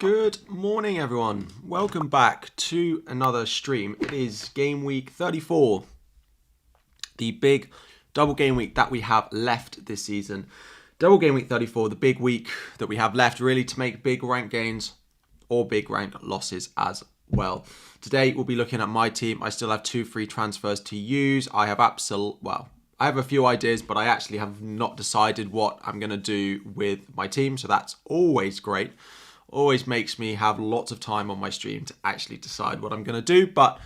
Good morning, everyone. Welcome back to another stream. It is game week 34, the big double game week that we have left this season. Double game week 34, the big week that we have left, really to make big rank gains or big rank losses as well. Today, we'll be looking at my team. I still have 2 free transfers to use. I have I have a few ideas, but I actually have not decided what I'm going to do with my team. So that's always great. Always makes me have lots of time on my stream to actually decide what I'm going to do. But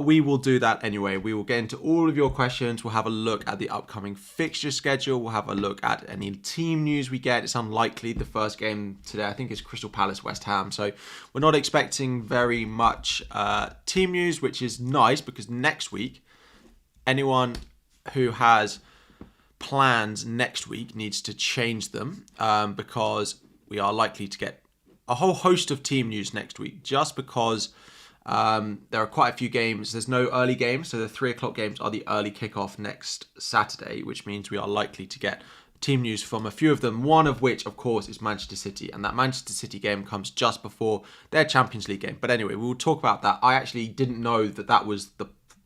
we will do that anyway. We will get into all of your questions. We'll have a look at the upcoming fixture schedule. We'll have a look at any team news we get. It's unlikely. The first game today, I think, is Crystal Palace West Ham. So we're not expecting very much team news, which is nice because next week, anyone who has plans next week needs to change them because we are likely to get a whole host of team news next week just because there are quite a few games. There's no early games, so the 3 o'clock games are the early kickoff next Saturday, which means we are likely to get team news from a few of them, one of which, of course, is Manchester City, and that Manchester City game comes just before their Champions League game. But anyway, we will talk about that. I actually didn't know that was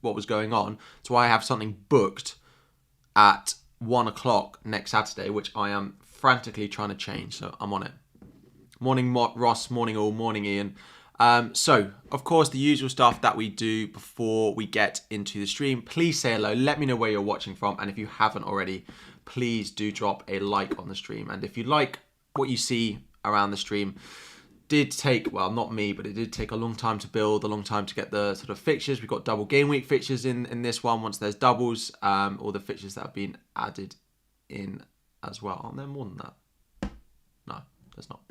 what was going on, so I have something booked at 1 o'clock next Saturday, which I am frantically trying to change, so I'm on it. Morning, Ross. Morning, all. Morning, Ian. So, of course, the usual stuff that we do before we get into the stream. Please say hello. Let me know where you're watching from. And if you haven't already, please do drop a like on the stream. And if you like what you see around the stream, did take, well, not me, but it did take a long time to build, a long time to get the sort of fixtures. We've got double game week fixtures in this one. Once there's doubles, all the fixtures that have been added in as well. Aren't there more than that? No, there's not.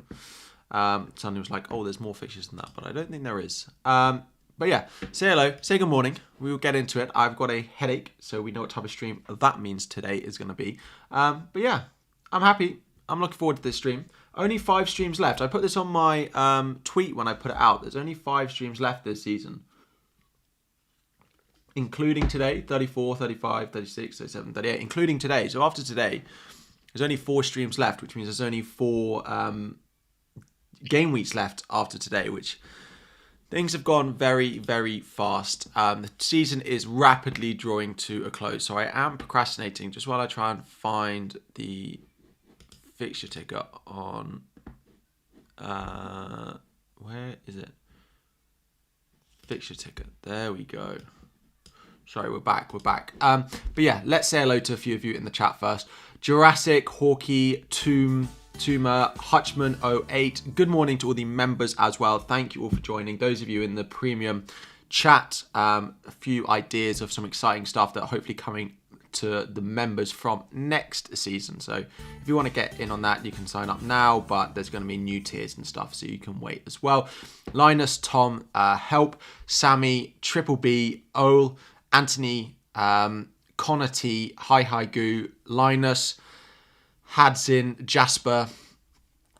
Suddenly was like, oh, there's more fixtures than that, but I don't think there is. But yeah, say hello, say good morning. We will get into it. I've got a headache, so we know what type of stream that means today is going to be. But yeah, I'm happy. I'm looking forward to this stream. Only 5 streams left. I put this on my tweet when I put it out. There's only 5 streams left this season, including today, 34, 35, 36, 37, 38, including today. So after today, there's only 4 streams left, which means there's only 4 game weeks left after today, which things have gone very, very fast. The season is rapidly drawing to a close, so I am procrastinating just while I try and find the fixture ticker on where is it? Fixture ticker. There we go. Sorry, we're back. But yeah, let's say hello to a few of you in the chat first. Jurassic, Hawkey, Tuma, Hutchman08. Good morning to all the members as well. Thank you all for joining. Those of you in the premium chat, a few ideas of some exciting stuff that are hopefully coming to the members from next season. So if you want to get in on that, you can sign up now, but there's going to be new tiers and stuff, so you can wait as well. Linus, Tom, Help, Sammy, Triple B, Ol, Anthony, Connor T, Hi Goo, Linus, Hadzin, Jasper,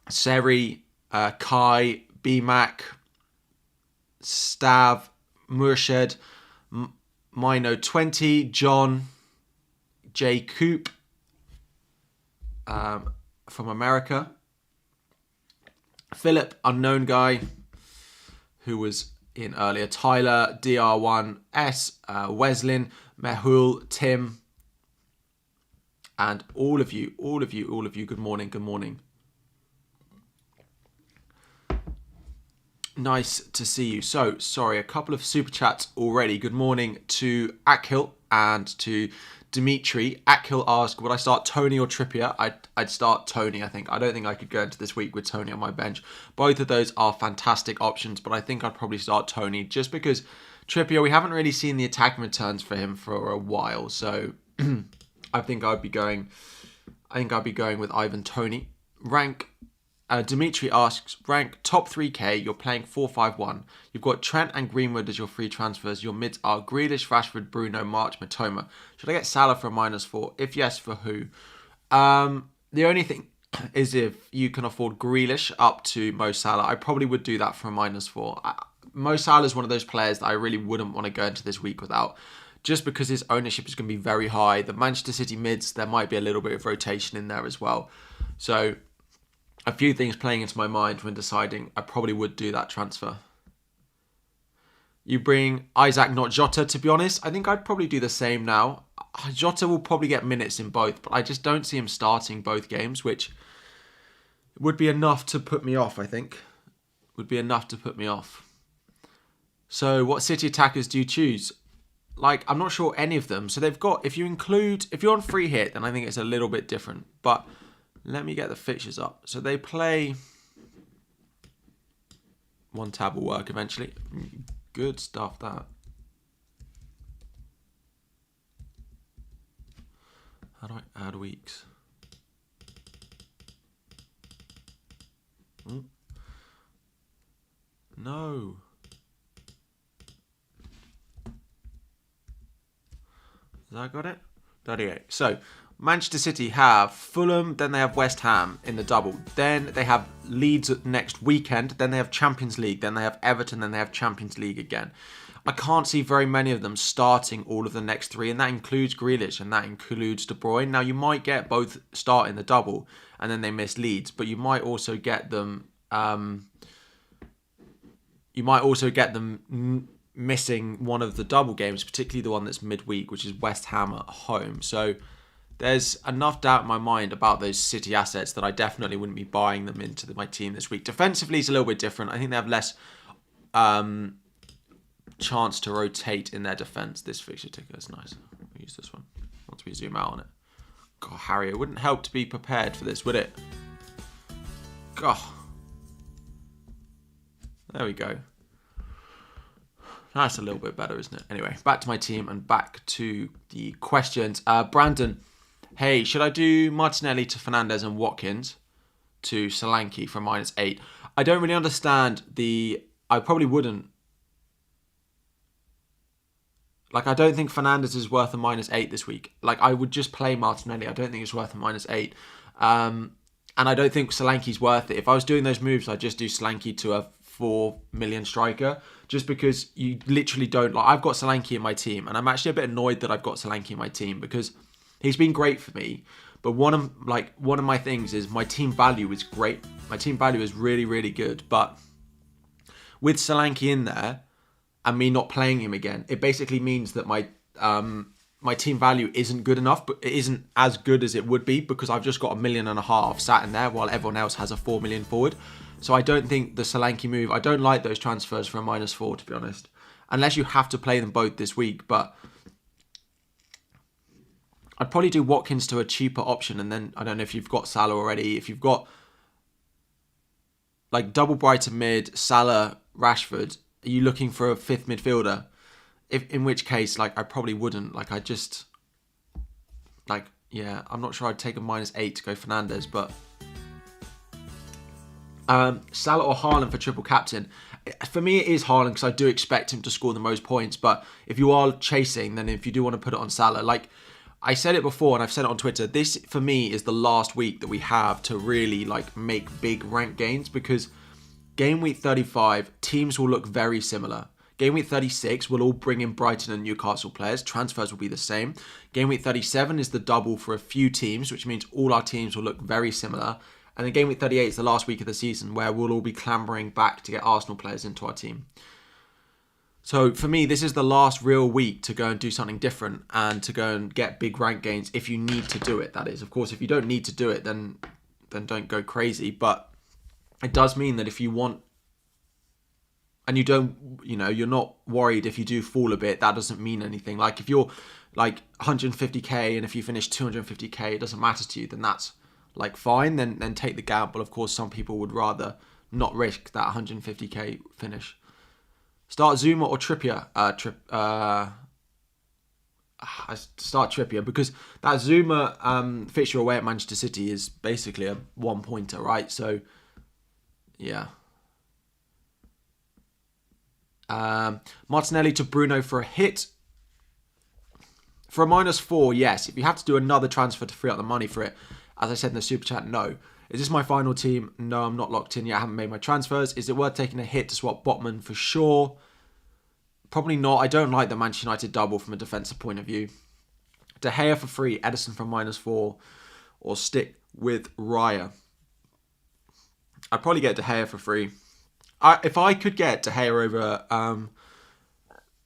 Seri, Kai, BMac, Stav, Murshed, Mino20, John, J. Coop from America, Philip, unknown guy, who was in earlier, Tyler, DR1S, Weslin, Mehul, Tim, and all of you, good morning. Nice to see you. So, sorry, a couple of super chats already. Good morning to Akhil and to Dimitri. Akhil asked, would I start Tony or Trippier? I'd start Tony, I think. I don't think I could go into this week with Tony on my bench. Both of those are fantastic options, but I think I'd probably start Tony just because Trippier, we haven't really seen the attacking returns for him for a while. So I think I'd be going with Ivan Toney. Dimitri asks, rank top 3k, you're playing 4-5-1. You've got Trent and Greenwood as your free transfers. Your mids are Grealish, Rashford, Bruno, March, Matoma. Should I get Salah for a -4? If yes, for who? The only thing is if you can afford Grealish up to Mo Salah, I probably would do that for a -4. Mo Salah is one of those players that I really wouldn't want to go into this week without, just because his ownership is going to be very high. The Manchester City mids, there might be a little bit of rotation in there as well. So a few things playing into my mind when deciding I probably would do that transfer. You bring Isaac, not Jota, to be honest. I think I'd probably do the same now. Jota will probably get minutes in both, but I just don't see him starting both games, which would be enough to put me off, I think. Would be enough to put me off. So what City attackers do you choose? Like, I'm not sure any of them. So they've got, if you're on free hit, then I think it's a little bit different. But let me get the fixtures up. So they play... One tab will work eventually. Good stuff, that. How do I add weeks? No. Has that got it? 38. So, Manchester City have Fulham, then they have West Ham in the double. Then they have Leeds next weekend. Then they have Champions League. Then they have Everton. Then they have Champions League again. I can't see very many of them starting all of the next three, and that includes Grealish and that includes De Bruyne. Now, you might get both start in the double, and then they miss Leeds, but you might also get them... missing one of the double games, particularly the one that's midweek, which is West Ham at home. So there's enough doubt in my mind about those City assets that I definitely wouldn't be buying them into my team this week. Defensively, it's a little bit different. I think they have less chance to rotate in their defence. This fixture ticker is nice. I'll use this one once we zoom out on it. God, Harry, it wouldn't help to be prepared for this, would it? God. There we go. That's a little bit better, isn't it? Anyway, back to my team and back to the questions. Brandon, hey, should I do Martinelli to Fernandes and Watkins to Solanke for -8? I don't really understand I probably wouldn't. Like, I don't think Fernandes is worth a -8 this week. Like, I would just play Martinelli. I don't think it's worth a -8. And I don't think Solanke's worth it. If I was doing those moves, I'd just do Solanke to a 4 million striker, just because you literally don't... Like, I've got Solanke in my team, and I'm actually a bit annoyed that I've got Solanke in my team because he's been great for me. But one of my things is my team value is great. My team value is really, really good. But with Solanke in there and me not playing him again, it basically means that my team value isn't good enough, but it isn't as good as it would be because I've just got 1.5 million sat in there while everyone else has a 4 million forward. So I don't think the Solanke move... I don't like those transfers for a -4, to be honest. Unless you have to play them both this week. But I'd probably do Watkins to a cheaper option. And then, I don't know if you've got Salah already. If you've got, like, double Brighton mid, Salah, Rashford, are you looking for a fifth midfielder? In which case, like, I probably wouldn't. Like, I just... Like, yeah, I'm not sure I'd take a -8 to go Fernandes, but... Salah or Haaland for triple captain. For me, it is Haaland because I do expect him to score the most points. But if you are chasing, then if you do want to put it on Salah, like I said it before and I've said it on Twitter, this for me is the last week that we have to really like make big rank gains because game week 35 teams will look very similar. Game week 36 will all bring in Brighton and Newcastle players. Transfers will be the same. Game week 37 is the double for a few teams, which means all our teams will look very similar. And then game week 38 is the last week of the season where we'll all be clambering back to get Arsenal players into our team. So for me, this is the last real week to go and do something different and to go and get big rank gains if you need to do it, that is. Of course, if you don't need to do it, then don't go crazy. But it does mean that if you want, and you don't, you're not worried if you do fall a bit, that doesn't mean anything. Like if you're like 150k and if you finish 250k, it doesn't matter to you, then that's like fine, then take the gamble. Of course, some people would rather not risk that 150k finish. Start Zuma or Trippier? I start Trippier because that Zuma fixture away at Manchester City is basically a 1-pointer, right? So, yeah. Martinelli to Bruno for a hit. For a -4, yes. If you have to do another transfer to free up the money for it, as I said in the super chat, no. Is this my final team? No, I'm not locked in yet. I haven't made my transfers. Is it worth taking a hit to swap Botman for sure? Probably not. I don't like the Manchester United double from a defensive point of view. De Gea for free, Edison for -4, or stick with Raya. I'd probably get De Gea for free. If I could get De Gea over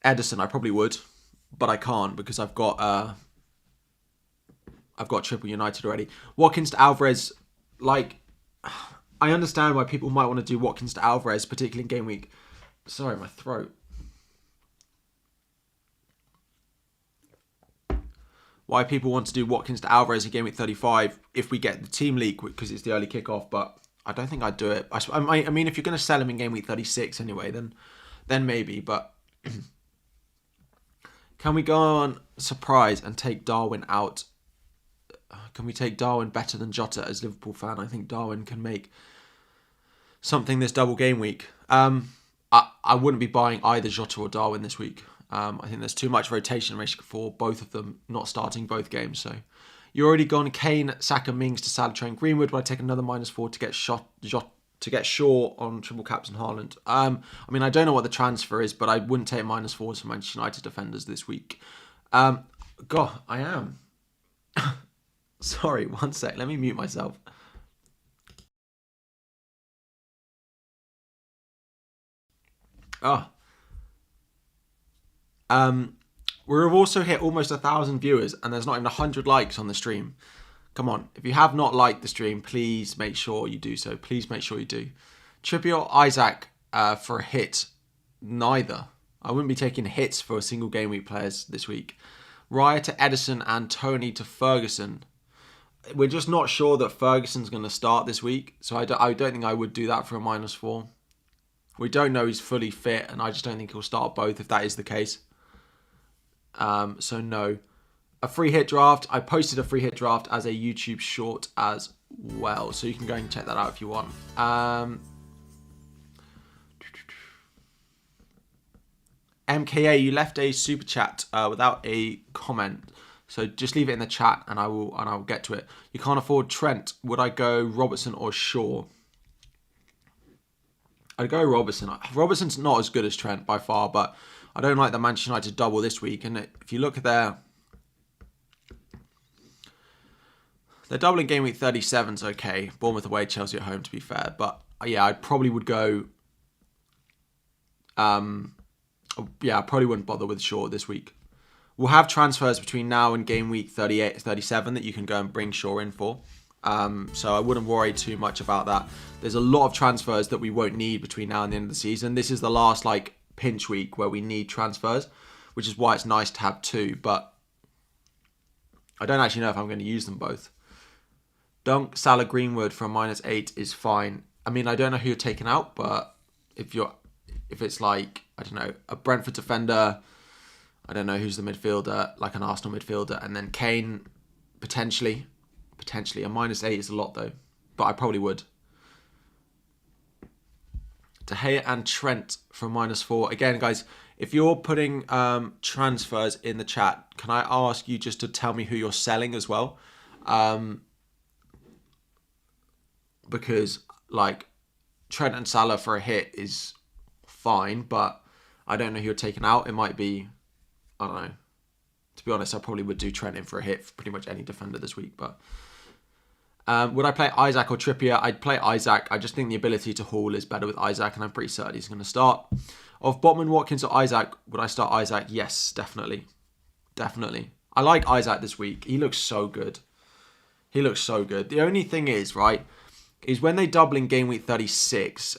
Ederson, I probably would, but I can't because I've got Triple United already. Watkins to Alvarez, like, I understand why people might want to do Watkins to Alvarez, particularly in game week. Sorry, my throat. Why people want to do Watkins to Alvarez in game week 35 if we get the team leak because it's the early kickoff, but I don't think I'd do it. I mean, if you're going to sell him in game week 36 anyway, then maybe, but can we go on surprise and take Darwin out? Can we take Darwin better than Jota as Liverpool fan? I think Darwin can make something this double game week. I wouldn't be buying either Jota or Darwin this week. I think there's too much rotation risk for both of them not starting both games. So you're already gone Kane, Saka, Mings to Salah, Trent, Greenwood. Would I take another -4 to get Shaw on triple caps and Haaland? I mean, I don't know what the transfer is, but I wouldn't take -4s for Manchester United defenders this week. God, I am. Sorry, one sec. Let me mute myself. We've also hit almost 1,000 viewers and there's not even 100 likes on the stream. Come on, if you have not liked the stream, please make sure you do so. Please make sure you do. Trippier or Isaac for a hit? Neither. I wouldn't be taking hits for single game week players this week. Raya to Edison and Tony to Ferguson. We're just not sure that Ferguson's going to start this week, so I don't think I would do that for a -4. We don't know he's fully fit, and I just don't think he'll start both if that is the case. So no. A free hit draft. I posted a free hit draft as a YouTube short as well, so you can go and check that out if you want. MKA, you left a super chat without a comment, so just leave it in the chat and I'll get to it. You can't afford Trent. Would I go Robertson or Shaw? I'd go Robertson. Robertson's not as good as Trent by far, but I don't like the Manchester United double this week. And if you look at they're doubling game week 37's okay. Bournemouth away, Chelsea at home, to be fair. But yeah, I probably would go. Yeah, I probably wouldn't bother with Shaw this week. We'll have transfers between now and game week 38, 37 that you can go and bring Shaw in for. So I wouldn't worry too much about that. There's a lot of transfers that we won't need between now and the end of the season. This is the last pinch week where we need transfers, which is why it's nice to have two. But I don't actually know if I'm going to use them both. Dunk, Salah, Greenwood for a -8 is fine. I mean, I don't know who you're taking out, but if it's I don't know, a Brentford defender, I don't know who's the midfielder, like an Arsenal midfielder, and then Kane, potentially. A -8 is a lot though, but I probably would. De Gea and Trent for -4. Again, guys, if you're putting transfers in the chat, can I ask you just to tell me who you're selling as well? Because Trent and Salah for a hit is fine, but I don't know who you're taking out. It might be, I don't know. To be honest, I probably would do Trent in for a hit for pretty much any defender this week. But would I play Isaac or Trippier? I'd play Isaac. I just think the ability to haul is better with Isaac, and I'm pretty certain he's going to start. Of Botman, Watkins, or Isaac, would I start Isaac? Yes, definitely. Definitely. I like Isaac this week. He looks so good. The only thing is, right, is when they double in game week 36,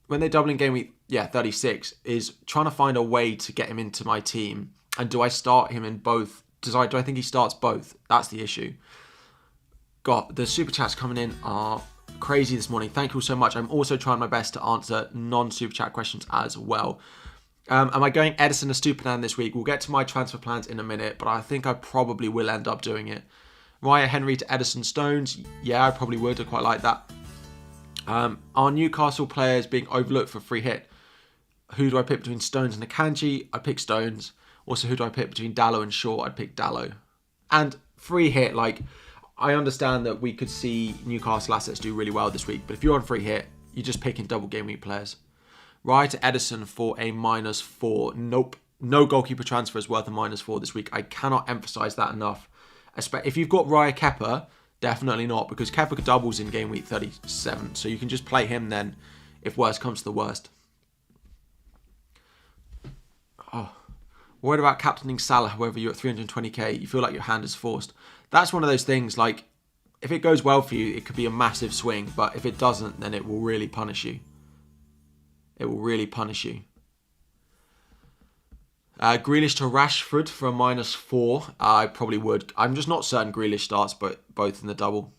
when they double in game week 36, is trying to find a way to get him into my team. And do I start him in both? Do I think he starts both? That's the issue. God, the super chats coming in are crazy this morning. Thank you all so much. I'm also trying my best to answer non-super chat questions as well. Am I going Edison to Stupinan this week? We'll get to my transfer plans in a minute, but I think I probably will end up doing it. Raya, Henry to Edison, Stones. Yeah, I probably would. I quite like that. Are Newcastle players being overlooked for free hit? Who do I pick between Stones and Akanji? I pick Stones. Also, who do I pick between Dallo and Shaw? I'd pick Dallo. And free hit, I understand that we could see Newcastle assets do really well this week, but if you're on free hit, you're just picking double game week players. Raya to Edison for a -4. Nope. No goalkeeper transfer is worth a -4 this week. I cannot emphasize that enough. If you've got Raya Kepa, Definitely not, because Kepa doubles in game week 37, so you can just play him then if worst comes to the worst. Oh, worried about captaining Salah, however you're at 320k, you feel like your hand is forced. That's one of those things, like, if it goes well for you, it could be a massive swing, but if it doesn't, then it will really punish you. It will really punish you. Grealish to Rashford for a -4. I probably would. I'm just not certain Grealish starts, but both in the double.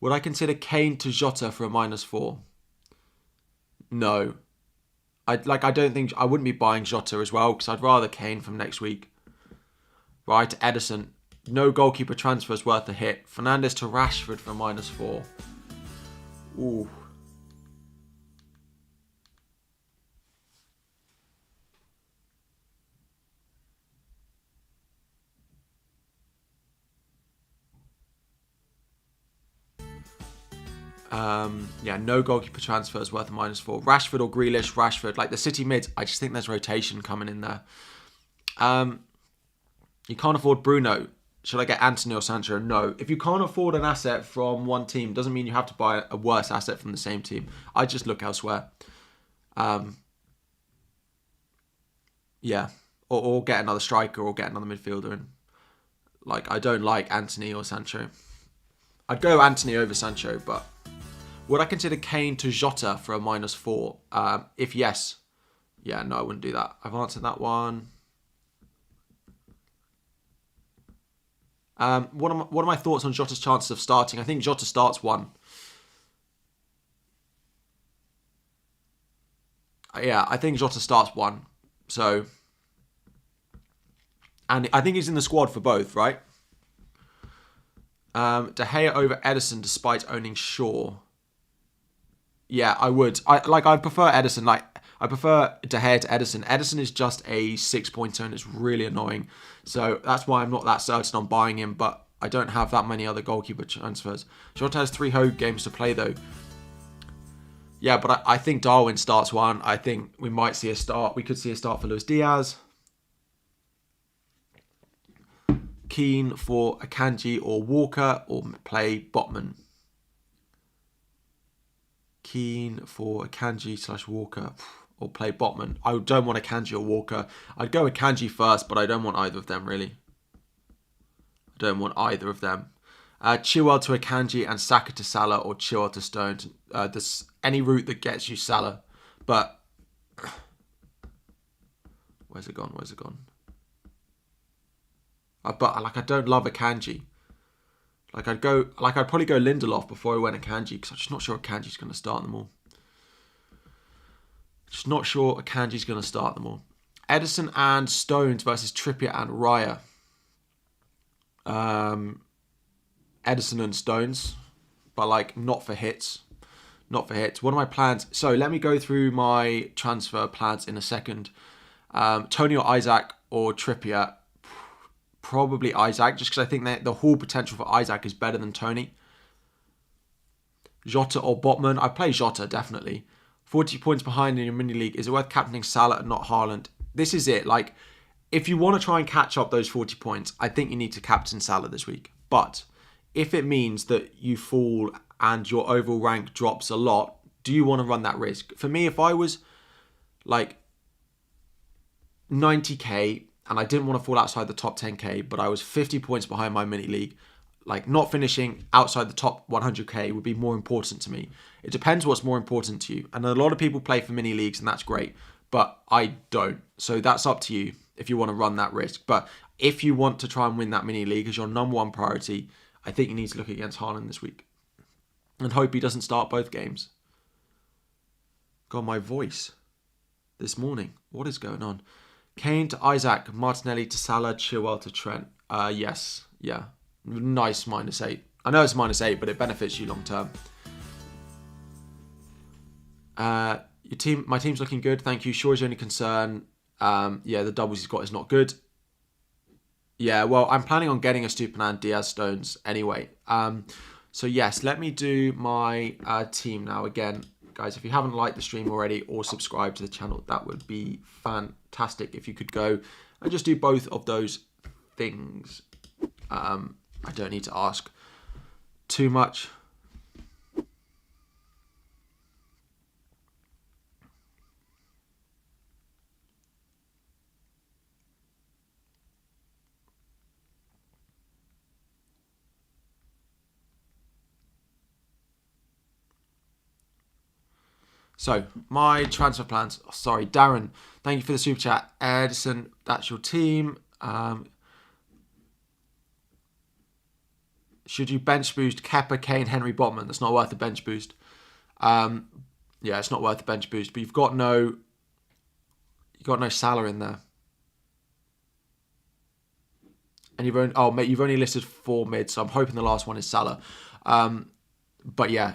Would I consider Kane to Jota for a -4? No. I don't think I wouldn't be buying Jota as well, because I'd rather Kane from next week. Right, Edison. No goalkeeper transfers worth a hit. Fernandes to Rashford for a -4. Ooh. Yeah, no goalkeeper transfers worth a -4. Rashford or Grealish, Rashford. Like the City mids, I just think there's rotation coming in there. You can't afford Bruno. Should I get Anthony or Sancho? No. If you can't afford an asset from one team, doesn't mean you have to buy a worse asset from the same team. I just look elsewhere. Yeah. Or get another striker or get another midfielder. And like, I don't like Anthony or Sancho. I'd go Anthony over Sancho, but would I consider Kane to Jota for a -4? If yes. Yeah, no, I wouldn't do that. I've answered that one. What are my thoughts on Jota's chances of starting? I think Jota starts 1. Yeah, I think Jota starts 1. So, and I think he's in the squad for both, right? De Gea over Edison despite owning Shaw. Yeah, I would. I prefer Edison. Like, I prefer De Gea to Edison. Edison is just a 6-pointer and it's really annoying. So that's why I'm not that certain on buying him, but I don't have that many other goalkeeper transfers. Jota has 3 home games to play though. Yeah, but I think Darwin starts 1. I think we might see a start. We could see a start for Luis Diaz. Keen for Akanji or Walker, or play Botman. Keen for Akanji / Walker, or play Botman. I don't want Akanji or Walker. I'd go Akanji first, but I don't want either of them, really. I don't want either of them. Chilwell to Akanji and Saka to Salah, or Chilwell to Stones. Any route that gets you Salah. But where's it gone? Where's it gone? But like, I don't love Akanji. I'd probably go Lindelof before I went Akanji, because I'm just not sure Akanji's going to start them all. Just not sure Akanji's going to start them all. Edison and Stones versus Trippier and Raya. Edison and Stones, but like not for hits. Not for hits. What are my plans? So let me go through my transfer plans in a second. Tony or Isaac or Trippier. Probably Isaac, just because I think that the whole potential for Isaac is better than Tony. Jota or Botman. I play Jota, definitely. 40 points behind in your mini league. Is it worth captaining Salah and not Haaland? This is it. Like, if you want to try and catch up those 40 points, I think you need to captain Salah this week. But if it means that you fall and your overall rank drops a lot, do you want to run that risk? For me, if I was like 90k and I didn't want to fall outside the top 10k, but I was 50 points behind my mini league, like not finishing outside the top 100k would be more important to me. It depends what's more important to you. And a lot of people play for mini leagues and that's great, but I don't. So that's up to you if you want to run that risk. But if you want to try and win that mini league as your number one priority, I think you need to look against Haaland this week and hope he doesn't start both games. God, my voice this morning. What is going on? Kane to Isaac, Martinelli to Salah, Chilwell to Trent. Yes. Yeah. Nice -8. I know it's -8, but it benefits you long term. My team's looking good. Thank you. Sure is your only concern. Yeah, the doubles he's got is not good. Yeah, well, I'm planning on getting a Stupinan, Diaz, Stones anyway. So yes, let me do my team now again. Guys, if you haven't liked the stream already or subscribed to the channel, that would be fantastic if you could go and just do both of those things. I don't need to ask. too much. So, my transfer plans. Oh, sorry, Darren, thank you for the super chat. Edison, that's your team. Should you bench boost Kepa, Kane, Henry, Botman? That's not worth a bench boost. Yeah, it's not worth a bench boost. But you've got no Salah in there. And you've only listed 4 mids, so I'm hoping the last one is Salah. But yeah,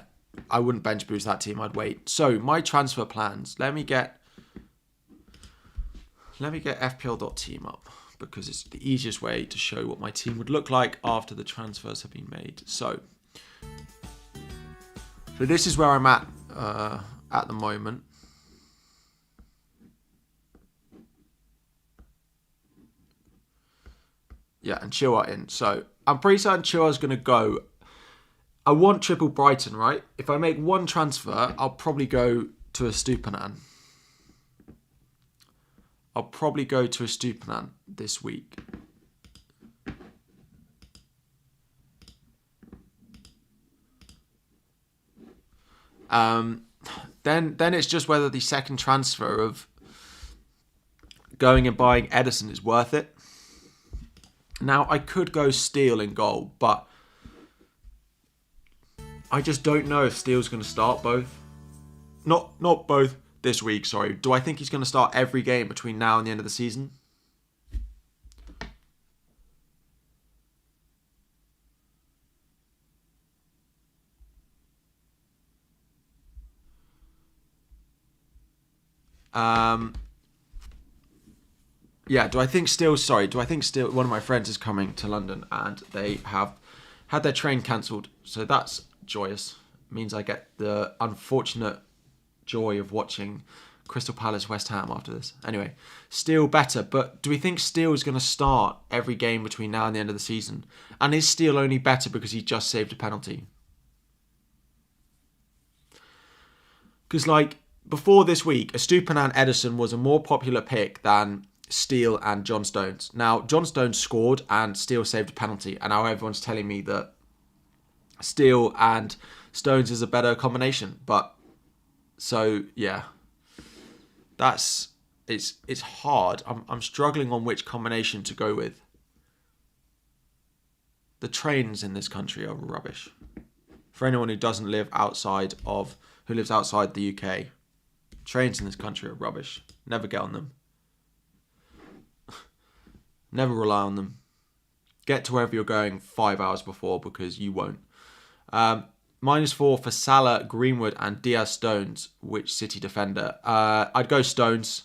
I wouldn't bench boost that team. I'd wait. So my transfer plans. Let me get FPL.team up because it's the easiest way to show what my team would look like after the transfers have been made. So this is where I'm at the moment. Yeah, and Chaël in. So I'm pretty certain Chaël's going to go. I want triple Brighton, right? If I make one transfer, I'll probably go to a Stupinan. I'll probably go to a Stupinan this week. Then it's just whether the second transfer of going and buying Edison is worth it. Now, I could go Steele in goal, but I just don't know if Steele's going to start both. Not both this week, sorry. Do I think he's going to start every game between now and the end of the season? Yeah, do I think Steele, one of my friends is coming to London and they have had their train cancelled. So that's joyous. It means I get the unfortunate joy of watching Crystal Palace West Ham after this. Anyway, Steele better, but do we think Steele is going to start every game between now and the end of the season? And is Steele only better because he just saved a penalty? Because before this week, Estupinan Edison was a more popular pick than Steele and John Stones. Now, John Stones scored and Steele saved a penalty, and now everyone's telling me that Steele and Stones is a better combination. But so yeah, it's hard. I'm struggling on which combination to go with. The trains in this country are rubbish. For anyone who lives outside the UK, trains in this country are rubbish. Never get on them. Never rely on them. Get to wherever you're going 5 hours before because you won't. -4 for Salah, Greenwood and Diaz Stones. Which City defender? I'd go Stones.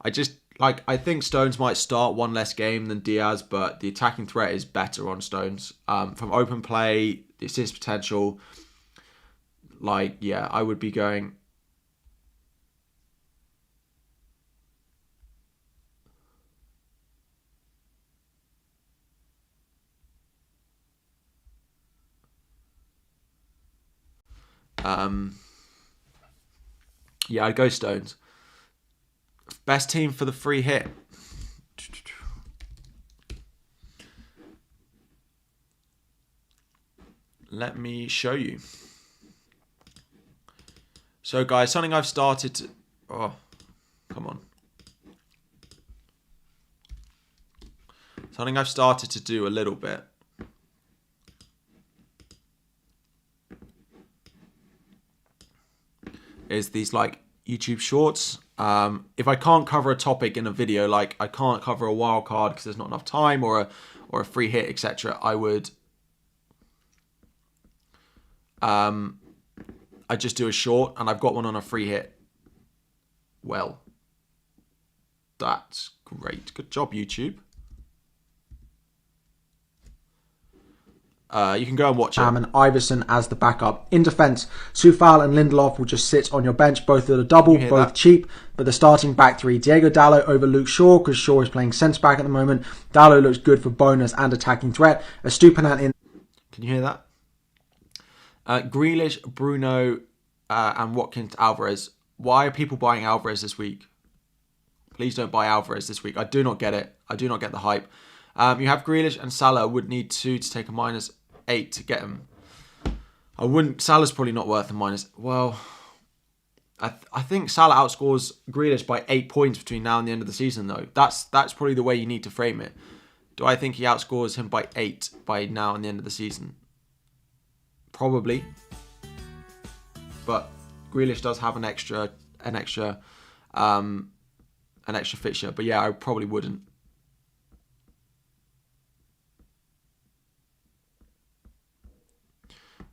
I think Stones might start one less game than Diaz, but the attacking threat is better on Stones. From open play, the assist potential, I would be going... I'd go Stones. Best team for the free hit. Let me show you. So, guys, something I've started to... Oh, come on. Something I've started to do a little bit. Is these YouTube shorts. If I can't cover a topic in a video, I can't cover a wild card because there's not enough time or a free hit, etc. I would I just do a short, and I've got one on a free hit. Well, that's great. Good job, YouTube. You can go and watch it. And Iverson as the backup. In defence, Soufal and Lindelof will just sit on your bench. Both at a double, both cheap. But the starting back three, Diego Dallo over Luke Shaw, because Shaw is playing centre-back at the moment. Dallo looks good for bonus and attacking threat. Estupinan in... Can you hear that? Grealish, Bruno, and Watkins, Alvarez. Why are people buying Alvarez this week? Please don't buy Alvarez this week. I do not get it. I do not get the hype. You have Grealish and Salah would need 2 to take a -8 to get him. I wouldn't. Salah's probably not worth a minus. Well, I think Salah outscores Grealish by 8 points between now and the end of the season, though. That's probably the way you need to frame it. Do I think he outscores him by 8 by now and the end of the season? Probably. But Grealish does have an extra fixture. But yeah, I probably wouldn't.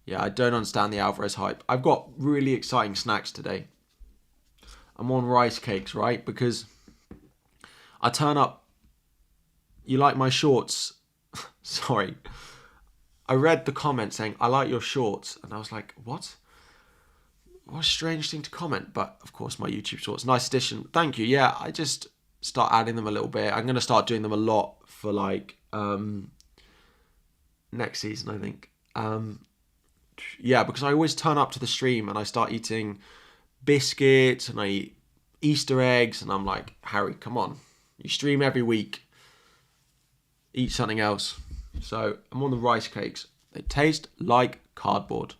Yeah, I don't understand the Alvarez hype. I've got really exciting snacks today. I'm on rice cakes, right? Because I turn up. You like my shorts? Sorry. I read the comment saying, I like your shorts. And I was like, what? What a strange thing to comment. But, of course, my YouTube shorts. Nice addition. Thank you. Yeah, I just start adding them a little bit. I'm going to start doing them a lot for, like, next season, I think. Yeah, because I always turn up to the stream and I start eating biscuits and I eat Easter eggs. And I'm like, Harry, come on. You stream every week. Eat something else. So I'm on the rice cakes. They taste like cardboard.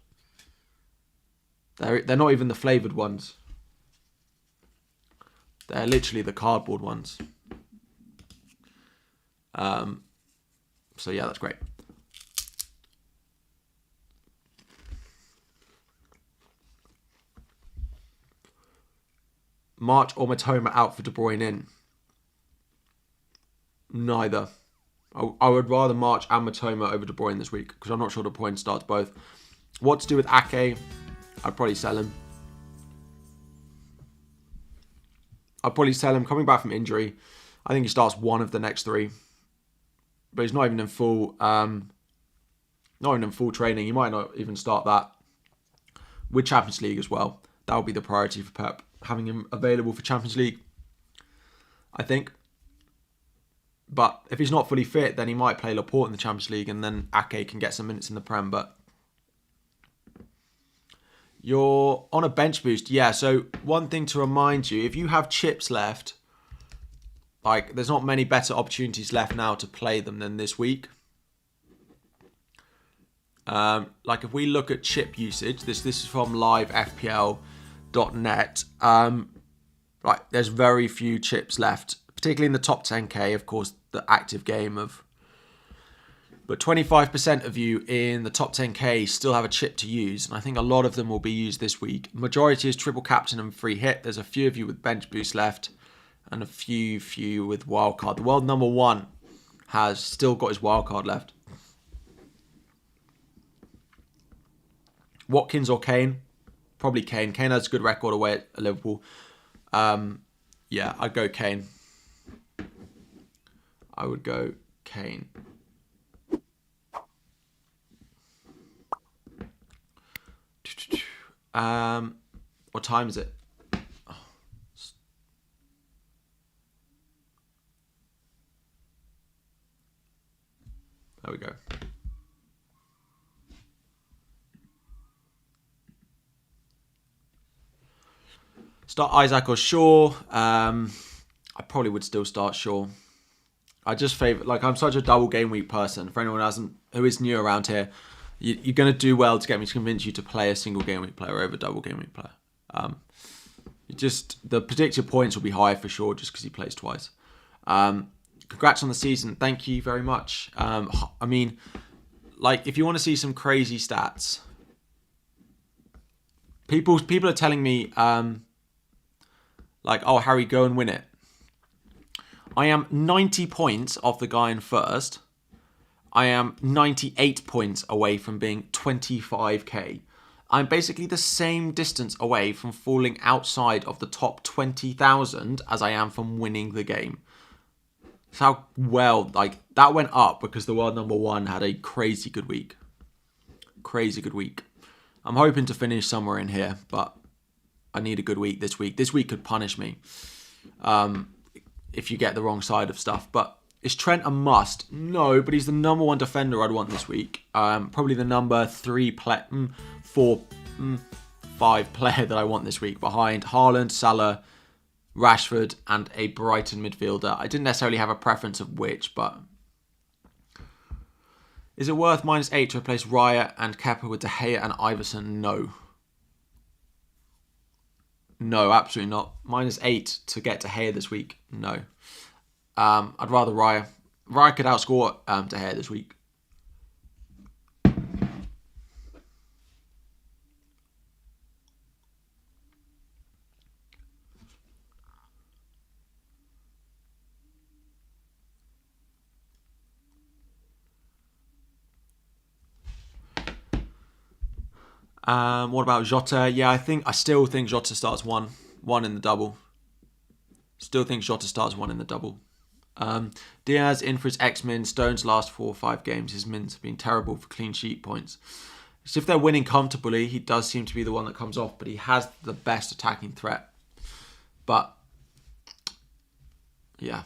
They're not even the flavoured ones. They're literally the cardboard ones. So yeah, that's great. March or Matoma out for De Bruyne in? Neither. I would rather March and Matoma over De Bruyne this week because I'm not sure De Bruyne starts both. What to do with Ake? I'd probably sell him. Coming back from injury. I think he starts one of the next 3. But he's not even in full training. He might not even start that. With Champions League as well. That would be the priority for Pep. Having him available for Champions League. I think. But if he's not fully fit, then he might play Laporte in the Champions League and then Ake can get some minutes in the Prem. But you're on a bench boost. Yeah, so one thing to remind you, if you have chips left, like there's not many better opportunities left now to play them than this week. Like if we look at chip usage, this is from livefpl.net. Right, there's very few chips left, particularly in the top 10k, of course, the active game of. But 25% of you in the top 10k still have a chip to use, and I think a lot of them will be used this week. Majority is triple captain and free hit. There's a few of you with bench boost left, and a few with wildcard. The world number 1 has still got his wildcard left. Watkins or Kane? Probably Kane. Kane has a good record away at Liverpool. Yeah, I'd go Kane. I would go Kane. What time is it? Oh. There we go. Start Isaac or Shaw. I probably would still start Shaw. I just favour, like I'm such a double game week person. For anyone who is new around here, you're going to do well to get me to convince you to play a single game week player over a double game week player. The predicted points will be high for sure just because he plays twice. Congrats on the season. Thank you very much. I mean, like if you want to see some crazy stats, people are telling me, like, oh, Harry, go and win it. I am 90 points off the guy in first. I am 98 points away from being 25k. I'm basically the same distance away from falling outside of the top 20,000 as I am from winning the game. That's how well, like, that went up because the world number 1 had a crazy good week. Crazy good week. I'm hoping to finish somewhere in here, but I need a good week this week. This week could punish me if you get the wrong side of stuff. But Is Trent a must? No, but he's the number 1 defender I'd want this week. Probably the number 4, 5 player that I want this week behind Haaland, Salah, Rashford, and a Brighton midfielder. I didn't necessarily have a preference of which, but... Is it worth -8 to replace Raya and Kepa with De Gea and Iverson? No. No, absolutely not. -8 to get De Gea this week? No. I'd rather Raya. Raya could outscore De Gea this week. What about Jota? Yeah, I still think Jota starts one in the double. Still think Jota starts 1 in the double. Diaz in for his X-Min. Stones last 4 or 5 games. His mins have been terrible for clean sheet points. So if they're winning comfortably, he does seem to be the one that comes off, but he has the best attacking threat. But, yeah,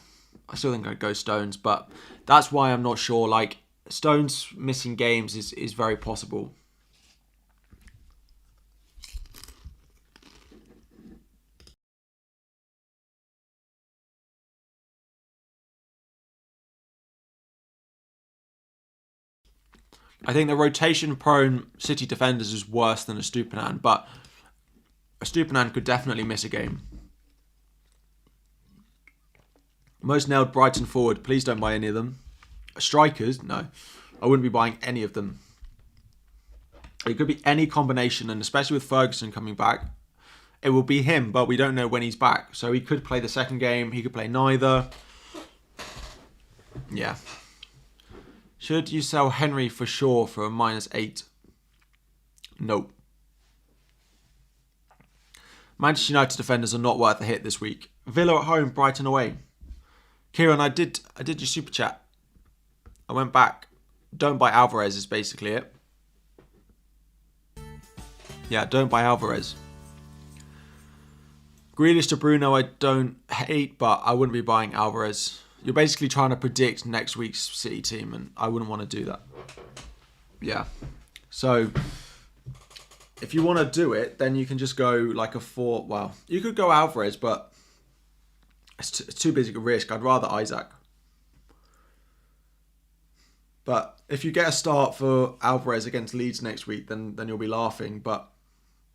I still think I'd go Stones, but that's why I'm not sure. Like, Stones missing games is very possible. I think the rotation-prone City defenders is worse than a Stupinan, but a Stupinan could definitely miss a game. Most nailed Brighton forward. Please don't buy any of them. Strikers? No. I wouldn't be buying any of them. It could be any combination, and especially with Ferguson coming back, it will be him, but we don't know when he's back. So he could play the second game. He could play neither. Yeah. Should you sell Henry for sure for a -8? Nope. Manchester United defenders are not worth a hit this week. Villa at home, Brighton away. Kieran, I did your super chat. I went back. Don't buy Alvarez is basically it. Yeah, don't buy Alvarez. Grealish to Bruno, I don't hate, but I wouldn't be buying Alvarez. You're basically trying to predict next week's City team, and I wouldn't want to do that. Yeah. So, if you want to do it, then you can just go like a 4... Well, you could go Alvarez, but it's too big a risk. I'd rather Isaac. But if you get a start for Alvarez against Leeds next week, then you'll be laughing. But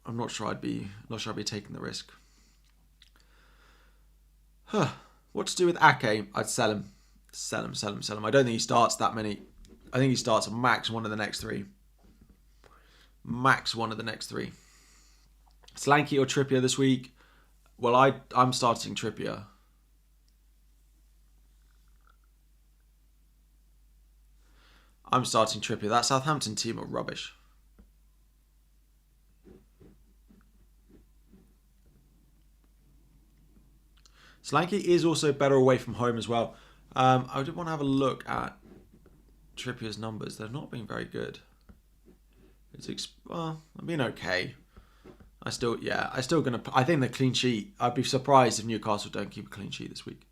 I'm not sure I'd be taking the risk. What to do with Ake? I'd sell him. Sell him. I don't think he starts that many. I think he starts max 1 of the next 3. Max 1 of the next 3. Slanky or Trippier this week? Well, I'm starting Trippier. That Southampton team are rubbish. Slanky is also better away from home as well. I did want to have a look at Trippier's numbers. They've not been very good. It's been okay. I think the clean sheet. I'd be surprised if Newcastle don't keep a clean sheet this week.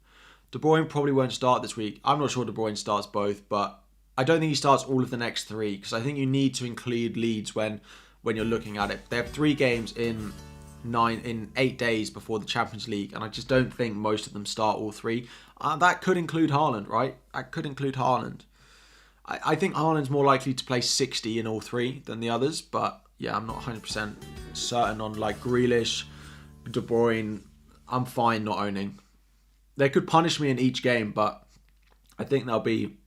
De Bruyne probably won't start this week. I'm not sure De Bruyne starts both, but I don't think he starts all of the next 3 because I think you need to include Leeds when you're looking at it. They have 3 games in 8 days before the Champions League, and I just don't think most of them start all 3. That could include Haaland, right? That could include Haaland. I think Haaland's more likely to play 60 in all 3 than the others, but yeah, I'm not 100% certain on like Grealish, De Bruyne. I'm fine not owning. They could punish me in each game, but I think there'll be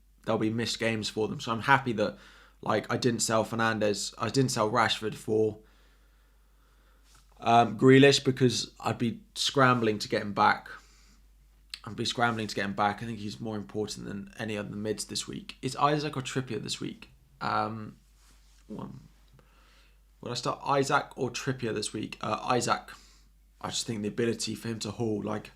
missed games for them. So I'm happy that like I didn't sell Fernandes, I didn't sell Rashford for Grealish because I'd be scrambling to get him back. I think he's more important than any other mids this week. Is Isaac or Trippier this week? Would I start Isaac or Trippier this week? Isaac. I just think the ability for him to haul, like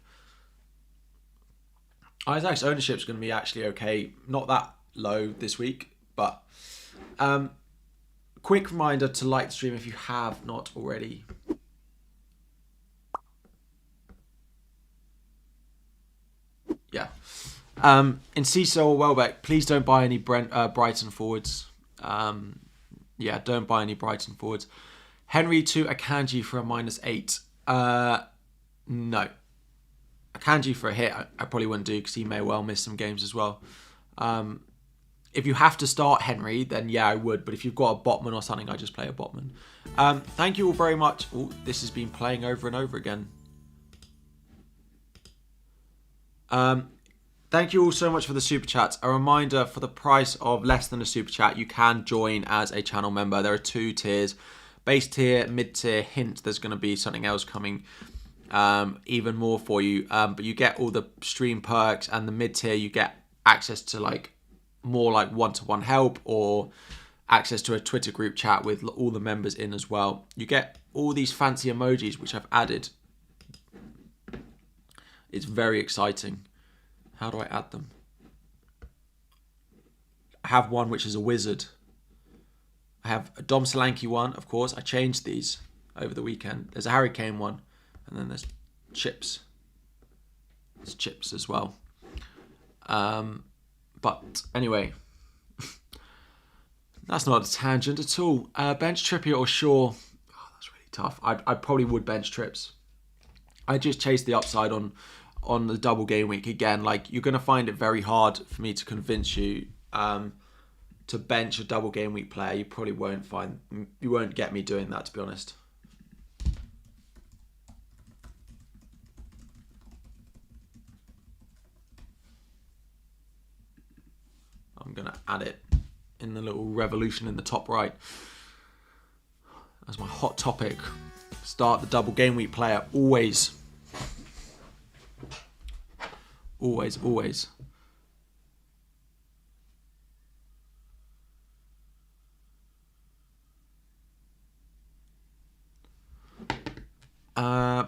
Isaac's ownership is going to be actually okay. Not that low this week, but quick reminder to like the stream if you have not already. Yeah. In Cecil or Welbeck, please don't buy any Brighton forwards. Don't buy any Brighton forwards. Henry to Akanji for a -8. No. Akanji for a hit, I probably wouldn't do because he may well miss some games as well. If you have to start Henry, then yeah, I would. But if you've got a Botman or something, I just play a Botman. Thank you all very much. Oh, this has been playing over and over again. Thank you all so much for the super chats. A reminder, for the price of less than a super chat, you can join as a channel member. There are 2 tiers. Base tier, mid tier, hint there's going to be something else coming even more for you. But you get all the stream perks, and the mid tier you get access to like more like one-to-one help or access to a Twitter group chat with all the members in as well. You get all these fancy emojis which I've added. It's very exciting. How do I add them? I have one which is a wizard. I have a Dom Solanke one, of course. I changed these over the weekend. There's a Harry Kane one. And then there's Chips. There's Chips as well. But anyway, that's not a tangent at all. Bench Trippier or Shaw? Oh, that's really tough. I probably would bench Trips. I just chased the upside on the double game week again. Like, you're going to find it very hard for me to convince you to bench a double game week player. You probably won't get me doing that, to be honest. I'm going to add it in the little revolution in the top right as my hot topic. Start the double game week player. Always. Always, always.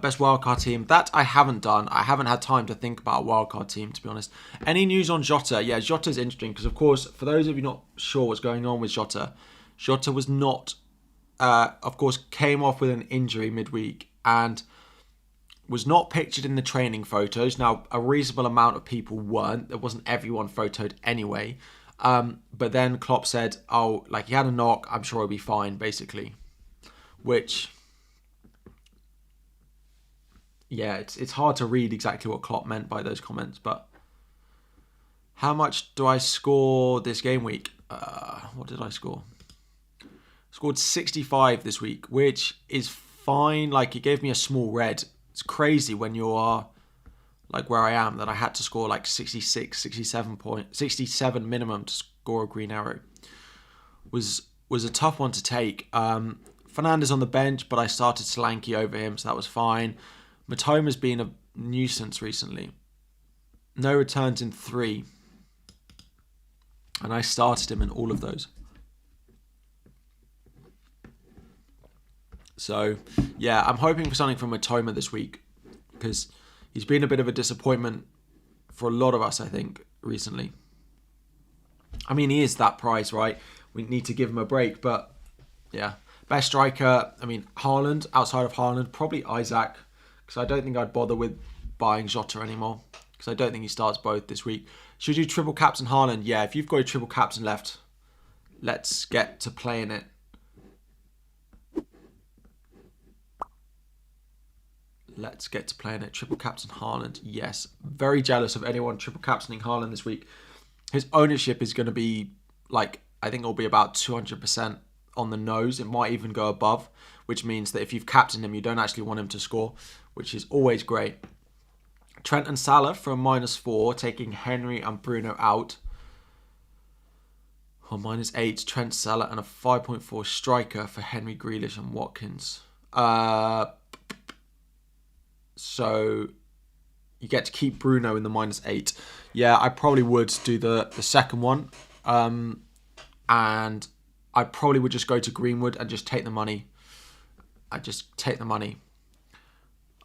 Best wildcard team. That I haven't done. I haven't had time to think about a wildcard team, to be honest. Any news on Jota? Yeah, Jota's interesting because, of course, for those of you not sure what's going on with Jota, Jota was not, of course, came off with an injury midweek and was not pictured in the training photos. Now, a reasonable amount of people weren't. There wasn't everyone photoed anyway. But then Klopp said, oh, like, he had a knock. I'm sure he'll be fine, basically. Which... yeah, it's hard to read exactly what Klopp meant by those comments, but how much do I score this game week? What did I score? Scored 65 this week, which is fine. Like, it gave me a small red. It's crazy when you are like where I am that I had to score like 66, 67 minimum to score a green arrow. Was a tough one to take. Fernandes on the bench, but I started Solanke over him, so that was fine. Matoma's been a nuisance recently. No returns in 3. And I started him in all of those. So, yeah, I'm hoping for something from Matoma this week. Because he's been a bit of a disappointment for a lot of us, I think, recently. I mean, he is that price, right? We need to give him a break. But, yeah. Best striker, I mean, Haaland. Outside of Haaland, probably Isaac. Because I don't think I'd bother with buying Jota anymore. Because I don't think he starts both this week. Should you triple captain Haaland? Yeah, if you've got a triple captain left, let's get to playing it. Let's get to playing it. Triple captain Haaland, yes. Very jealous of anyone triple captaining Haaland this week. His ownership is going to be, like, I think it'll be about 200% on the nose. It might even go above, which means that if you've captained him, you don't actually want him to score, which is always great. Trent and Salah for a -4, taking Henry and Bruno out. Oh, -8, Trent, Salah, and a 5.4 striker for Henry, Grealish, and Watkins. So you get to keep Bruno in the -8. Yeah, I probably would do the second one. And I probably would just go to Greenwood and just take the money. I'd just take the money.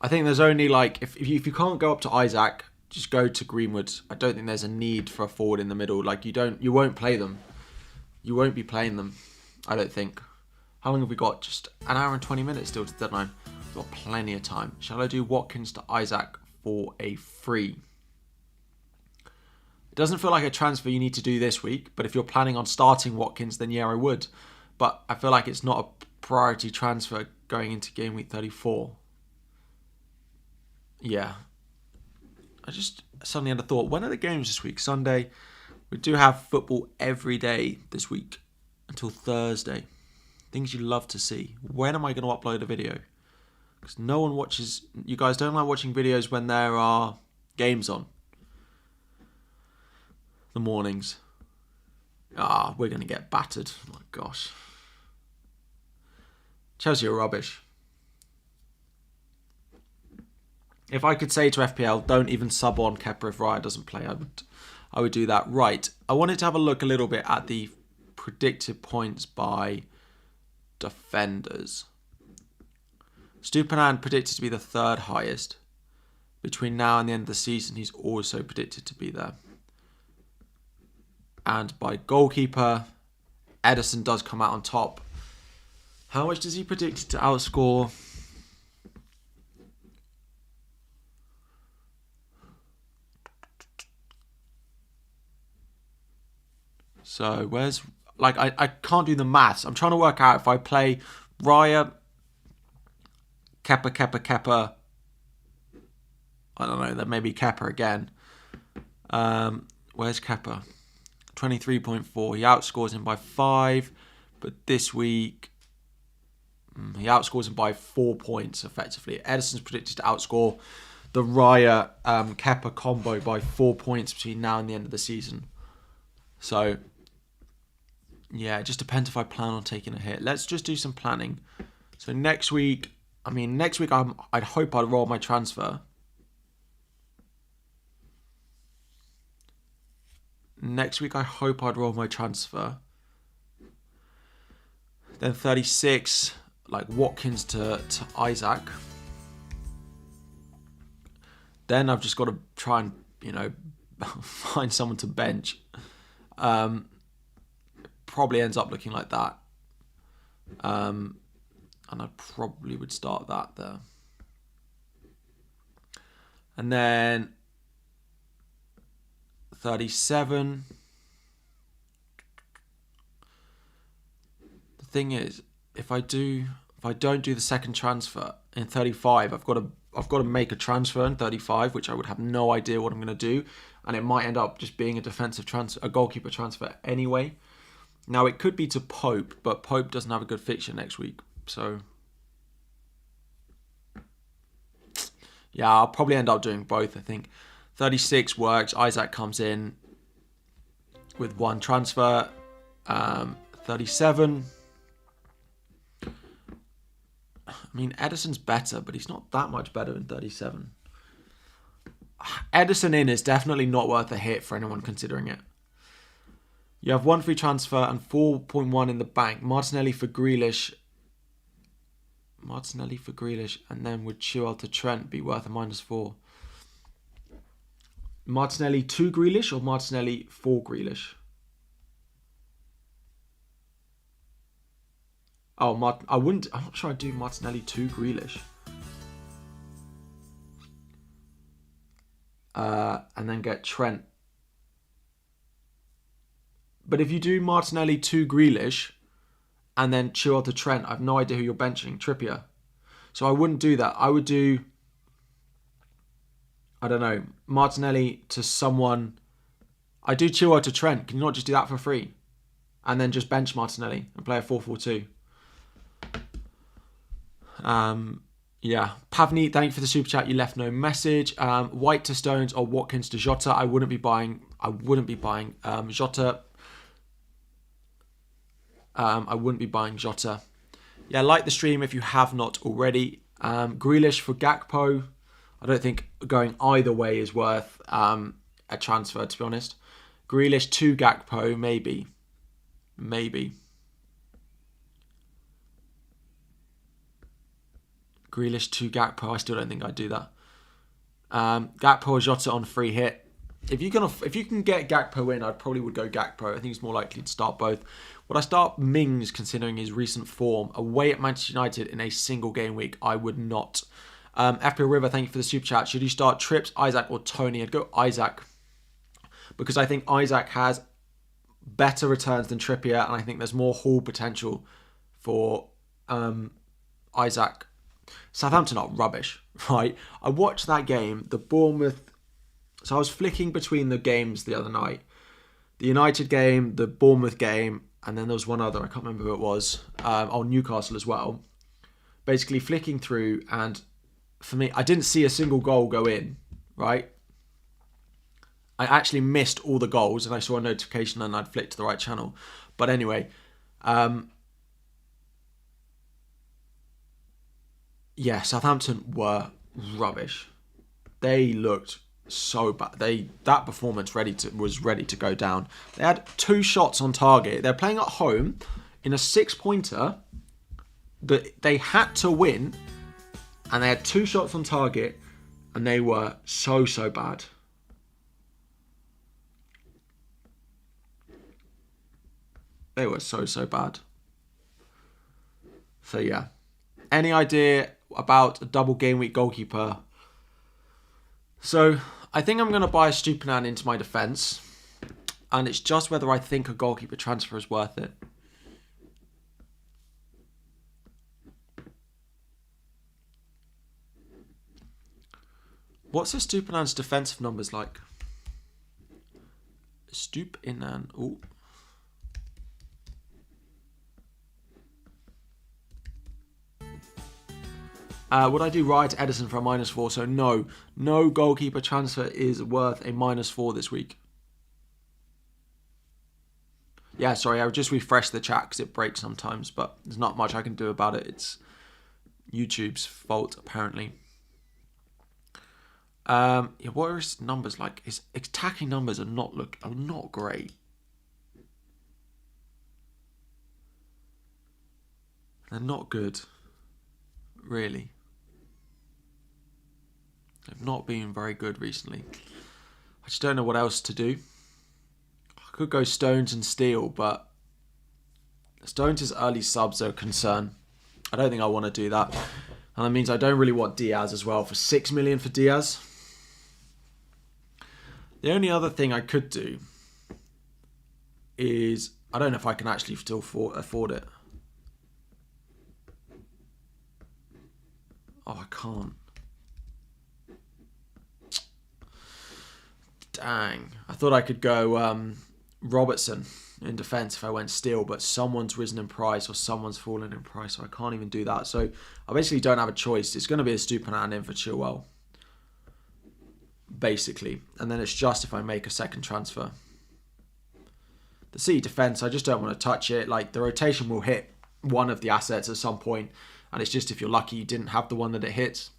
I think there's only like, if you can't go up to Isaac, just go to Greenwood. I don't think there's a need for a forward in the middle. Like, you won't play them. You won't be playing them, I don't think. How long have we got? Just an hour and 20 minutes still to the deadline. We've got plenty of time. Shall I do Watkins to Isaac for a free? doesn't feel like a transfer you need to do this week, but if you're planning on starting Watkins, then yeah, I would. But I feel like it's not a priority transfer going into game week 34. Yeah. I just suddenly had a thought. When are the games this week? Sunday. We do have football every day this week until Thursday. Things you love to see. When am I going to upload a video? Because no one watches... You guys don't like watching videos when there are games on. The mornings. We're going to get battered. Oh my gosh. Chelsea are rubbish. If I could say to FPL, don't even sub on Kepa if Raya doesn't play, I would do that. Right. I wanted to have a look a little bit at the predicted points by defenders. Stupinan predicted to be the third highest. Between now and the end of the season, he's also predicted to be there. And by goalkeeper, Ederson does come out on top. How much does he predict to outscore? So where's... I can't do the maths. I'm trying to work out if I play Raya, Kepa. I don't know, then maybe Kepa again. Where's Kepa? 23.4. He outscores him by 5. But this week, he outscores him by 4 points, effectively. Ederson's predicted to outscore the Raya Kepa combo by 4 points between now and the end of the season. So... yeah, it just depends if I plan on taking a hit. Let's just do some planning. So next week, I'd hope I'd roll my transfer. Next week, I hope I'd roll my transfer. Then 36, like Watkins to Isaac. Then I've just got to try and, find someone to bench. Probably ends up looking like that. And I probably would start that there. And then 37. The thing is, if I don't do the second transfer in 35, I've got to make a transfer in 35, which I would have no idea what I'm going to do, and it might end up just being a defensive transfer, a goalkeeper transfer anyway. Now, it could be to Pope, but Pope doesn't have a good fixture next week. So, yeah, I'll probably end up doing both, I think. 36 works. Isaac comes in with one transfer. 37. I mean, Ederson's better, but he's not that much better in 37. Ederson in is definitely not worth a hit for anyone considering it. You have 1 free transfer and 4.1 in the bank. Martinelli for Grealish. And then would Chaël to Trent be worth a -4? Martinelli to Grealish or Martinelli for Grealish? I'm not sure I'd do Martinelli to Grealish. And then get Trent. But if you do Martinelli to Grealish and then Chaël to Trent, I have no idea who you're benching. Trippier. So I wouldn't do that. I would do, I don't know, Martinelli to someone. I do Chaël to Trent. Can you not just do that for free? And then just bench Martinelli and play a 4-4-2. Yeah. Pavni, thank you for the super chat. You left no message. White to Stones or Watkins to Jota. I wouldn't be buying Jota. I wouldn't be buying Jota. Yeah, like the stream if you have not already. Grealish for Gakpo. I don't think going either way is worth a transfer, to be honest. Grealish to Gakpo, maybe. Grealish to Gakpo, I still don't think I'd do that. Gakpo or Jota on free hit. If you can get Gakpo in, I probably would go Gakpo. I think he's more likely to start both. Would I start Mings considering his recent form away at Manchester United in a single game week? I would not. FPL River, thank you for the super chat. Should you start Trips, Isaac or Tony? I'd go Isaac. because I think Isaac has better returns than Trippier, and I think there's more haul potential for Isaac. Southampton are rubbish, right? I watched that game, the Bournemouth. So I was flicking between the games the other night. The United game, the Bournemouth game, and then there was one other, I can't remember who it was. Newcastle as well. Basically flicking through, and for me, I didn't see a single goal go in, right? I actually missed all the goals, and I saw a notification and I'd flicked to the right channel. But anyway, yeah, Southampton were rubbish. They looked so bad. That performance was ready to go down. They had 2 shots on target. They're playing at home in a 6-pointer that they had to win, and they had 2 shots on target, and they were so bad. They were so bad. So yeah. Any idea about a double game week goalkeeper? So I think I'm going to buy a Stupinan into my defence, and it's just whether I think a goalkeeper transfer is worth it. What's a Stupinan's defensive numbers like? Stupinan. Ooh. Would I do Raya to Ederson for a -4? So no goalkeeper transfer is worth a -4 this week. Yeah, sorry, I would just refresh the chat because it breaks sometimes, but there's not much I can do about it. It's YouTube's fault, apparently. Yeah, what are his numbers like? His attacking numbers are not great. They're not good, really. They've not been very good recently. I just don't know what else to do. I could go Stones and Steele, but Stones' early subs are a concern. I don't think I want to do that. And that means I don't really want Diaz as well. For 6 million for Diaz. The only other thing I could do is, I don't know if I can actually still afford it. Oh, I can't. Dang. I thought I could go Robertson in defence if I went Steele, but someone's risen in price or someone's fallen in price, so I can't even do that. So I basically don't have a choice. It's going to be a Stupinan in for Chilwell, basically. And then it's just if I make a second transfer. The City defence, I just don't want to touch it. Like, the rotation will hit one of the assets at some point, and it's just if you're lucky you didn't have the one that it hits.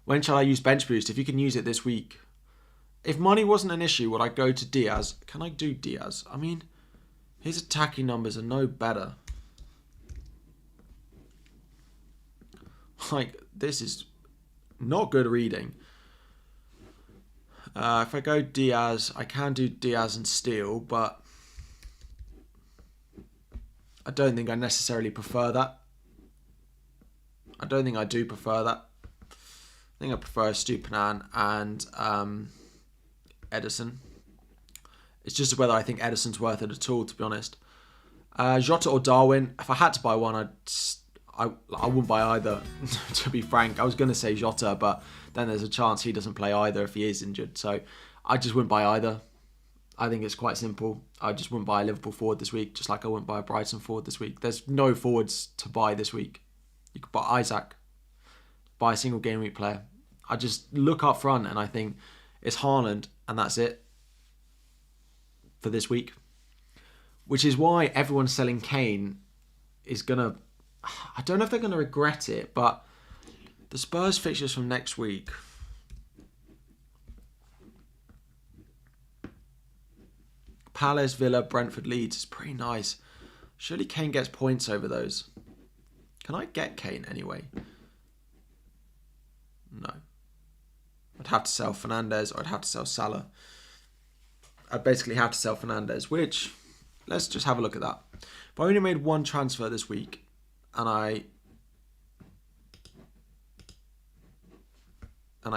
When shall I use bench boost? If you can use it this week. If money wasn't an issue, would I go to Diaz? Can I do Diaz? I mean, his attacking numbers are no better. Like, this is not good reading. If I go Diaz, I can do Diaz and Steele, but I don't think I necessarily prefer that. I don't think I do prefer that. I think I prefer Stupinan and Ederson. It's just whether I think Ederson's worth it at all, to be honest. Jota or Darwin. If I had to buy one, I wouldn't buy either, to be frank. I was going to say Jota, but then there's a chance he doesn't play either if he is injured. So I just wouldn't buy either. I think it's quite simple. I just wouldn't buy a Liverpool forward this week, just like I wouldn't buy a Brighton forward this week. There's no forwards to buy this week. You could buy Isaac, buy a single game week player. I just look up front and I think it's Haaland and that's it for this week. Which is why everyone selling Kane is going to... I don't know if they're going to regret it, but the Spurs fixtures from next week... Palace, Villa, Brentford, Leeds is pretty nice. Surely Kane gets points over those. Can I get Kane anyway? No. I'd have to sell Fernandes or I'd have to sell Salah. I'd basically have to sell Fernandes, which, let's just have a look at that. If I only made one transfer this week and I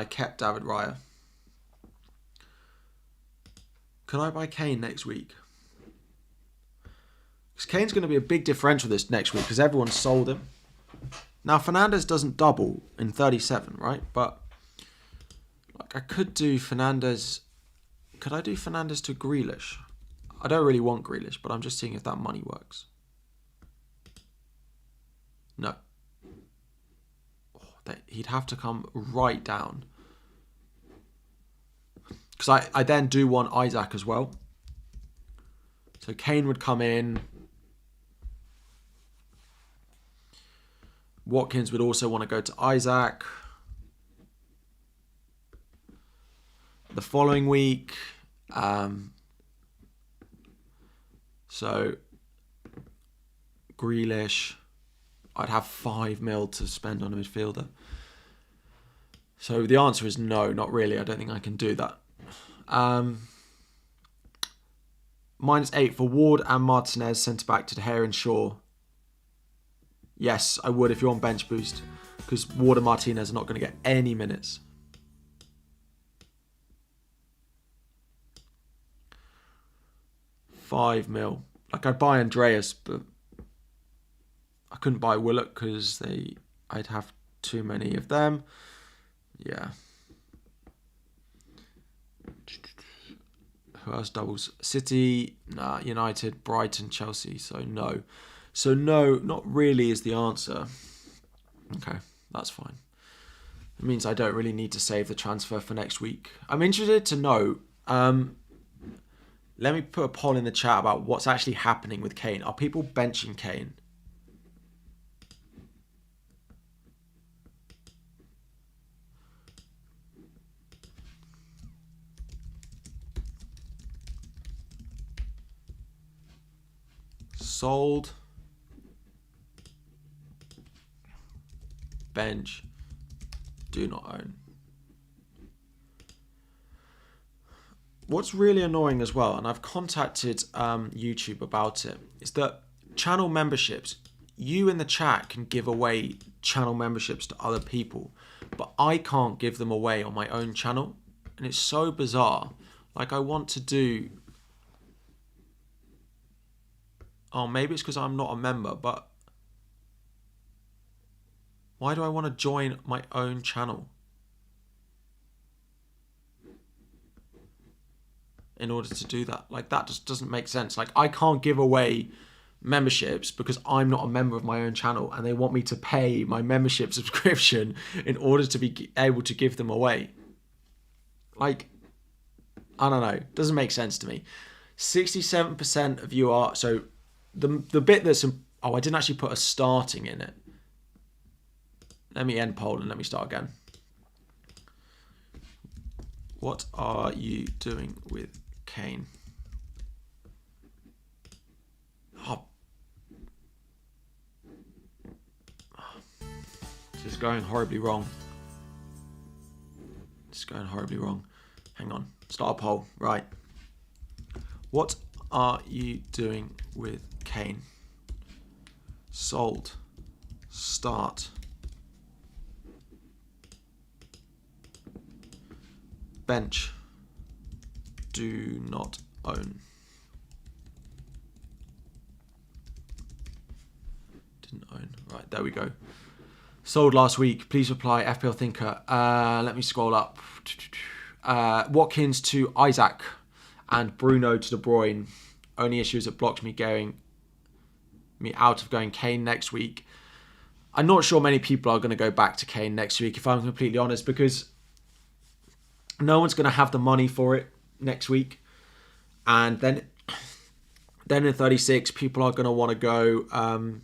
kept David Raya, Can I buy Kane next week? Because Kane's going to be a big differential this next week because everyone's sold him. Now, Fernandes doesn't double in 37, right? But like I could do Fernandes. Could I do Fernandes to Grealish? I don't really want Grealish, but I'm just seeing if that money works. No. Oh, he'd have to come right down. Because I then do want Isaac as well. So Kane would come in. Watkins would also want to go to Isaac. The following week. So Grealish. I'd have 5 mil to spend on a midfielder. So the answer is no, not really. I don't think I can do that. -8 for Ward and Martinez, centre back to De Gea and Shaw. Yes, I would if you're on bench boost, because Ward and Martinez are not going to get any minutes. £5 mil. Like I'd buy Andreas, but I couldn't buy Willock because I'd have too many of them. Yeah. Who else doubles? City, nah, United, Brighton, Chelsea. So no. So no, not really is the answer. Okay, that's fine. It means I don't really need to save the transfer for next week. I'm interested to know. Let me put a poll in the chat about what's actually happening with Kane. Are people benching Kane? Sold. Bench. Do not own. What's really annoying as well, and I've contacted YouTube about it, is that channel memberships, you in the chat can give away channel memberships to other people, but I can't give them away on my own channel. And it's so bizarre. Like I want to do... Oh, maybe it's because I'm not a member, but why do I want to join my own channel in order to do that? Like that just doesn't make sense. Like I can't give away memberships because I'm not a member of my own channel and they want me to pay my membership subscription in order to be able to give them away. Like, I don't know. Doesn't make sense to me. 67% of you are... So the bit that's... Oh, I didn't actually put a starting in it. Let me end poll and let me start again. What are you doing with Kane? Oh. This is going horribly wrong. It's going horribly wrong. Hang on. Start a poll. Right. What are you doing with Kane? Sold. Start. Bench. Do not own. Didn't own. Right, there we go. Sold last week. Please reply, FPL Thinker. Let me scroll up. Watkins to Isaac and Bruno to De Bruyne. Only issue is it blocked me out of going Kane next week. I'm not sure many people are going to go back to Kane next week, if I'm completely honest, because no one's going to have the money for it next week. And then in 36, people are going to want to go...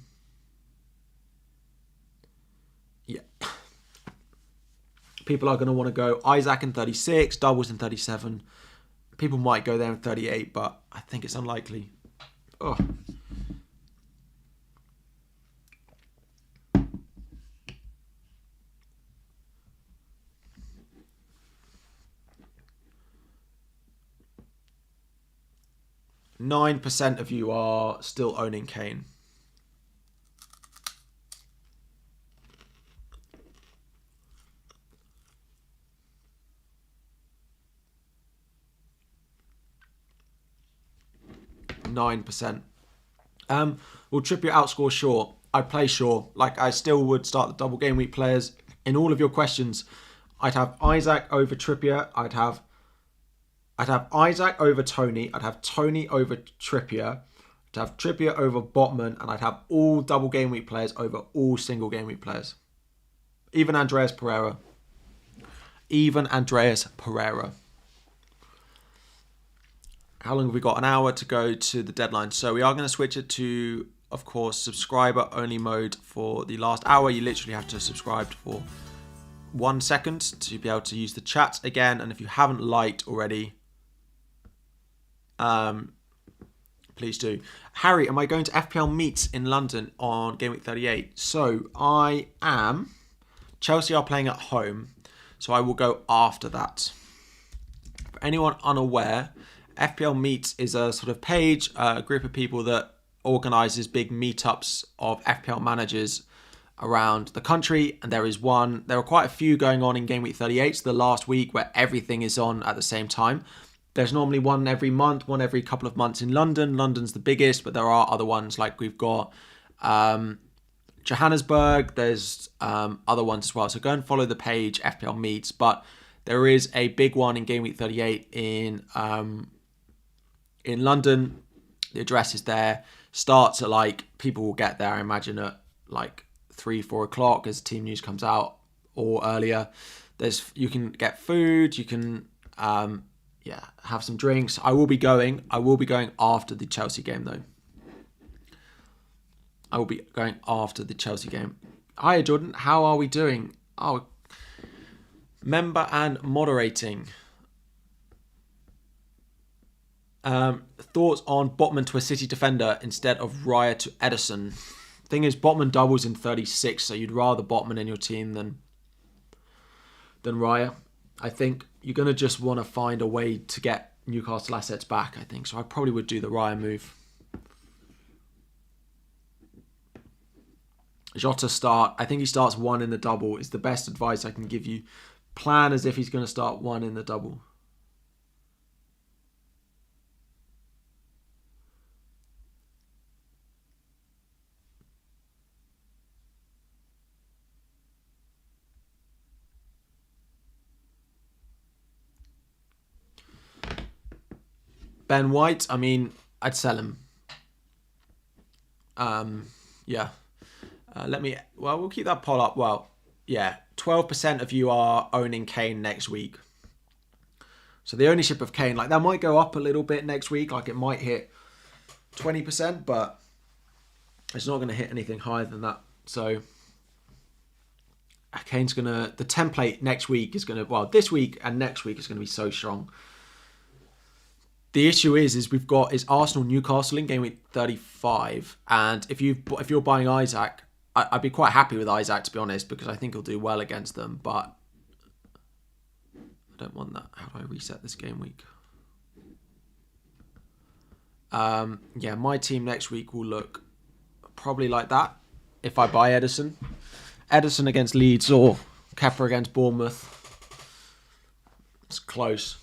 People are going to want to go Isaac in 36, doubles in 37. People might go there in 38, but I think it's unlikely. Oh. %9 of you are still owning Kane. 99%. Will Trippier outscore Shaw? I'd play Shaw. Like, I still would start the double game week players. In all of your questions, I'd have Isaac over Trippier. I'd have Isaac over Tony. I'd have Tony over Trippier. I'd have Trippier over Botman. And I'd have all double game week players over all single game week players. Even Andreas Pereira. How long have we got? An hour to go to the deadline. So we are going to switch it to, of course, subscriber only mode for the last hour. You literally have to subscribe for 1 second to be able to use the chat again. And if you haven't liked already, please do. Harry, am I going to FPL meets in London on Game Week 38? So I am. Chelsea are playing at home, so I will go after that. For anyone unaware, FPL Meets is a sort of page, a group of people that organises big meetups of FPL managers around the country. And there are quite a few going on in Game Week 38, so the last week where everything is on at the same time. There's normally one every month, one every couple of months in London. London's the biggest, but there are other ones like we've got Johannesburg. There's other ones as well. So go and follow the page FPL Meets. But there is a big one in Game Week 38 in London. The address is there. Starts at people will get there, I imagine, at 3-4 o'clock as team news comes out, or earlier. You can get food. You can have some drinks. I will be going after the Chelsea game though. I will be going after the Chelsea game. Hiya, Jordan. How are we doing? Oh, member and moderating. Thoughts on Botman to a City defender instead of Raya to Edison? Thing is, Botman doubles in 36, so you'd rather Botman in your team than Raya. I think you're going to just want to find a way to get Newcastle assets back, I think. So I probably would do the Raya move. Jota start. I think he starts 1 in the double is the best advice I can give you. Plan as if he's going to start 1 in the double. Ben White, I mean, I'd sell him. Yeah. We'll keep that poll up. Well, yeah, 12% of you are owning Kane next week. So the ownership of Kane, that might go up a little bit next week. It might hit 20%, but it's not going to hit anything higher than that. So Kane's going to, the template next week is going to, this week and next week is going to be so strong. The issue is Arsenal Newcastle in Game Week 35, and if you're buying Isaac, I'd be quite happy with Isaac, to be honest, because I think he'll do well against them, but I don't want that. How do I reset this game week? My team next week will look probably like that if I buy Edison. Edison against Leeds or Kepa against Bournemouth. It's close.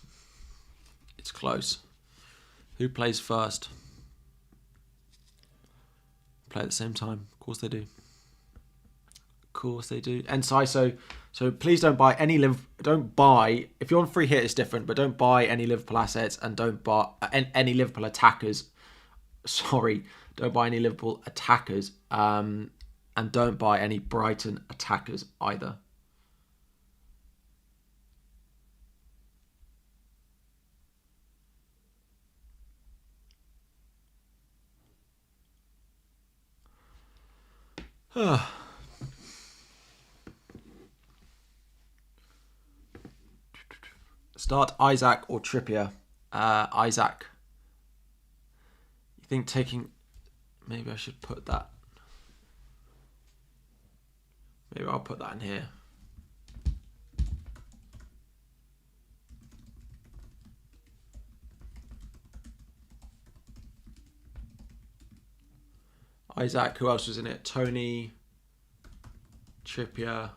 Who plays first? Play at the same time. Of course they do. And so please don't buy any if you're on free hit, it's different, but don't buy any Liverpool assets and don't buy any Liverpool attackers. Sorry, don't buy any Liverpool attackers, and don't buy any Brighton attackers either. Start Isaac or Trippier. Isaac. You think taking... Maybe I should put that... Maybe I'll put that in here. Isaac, who else was in it? Tony, Trippier,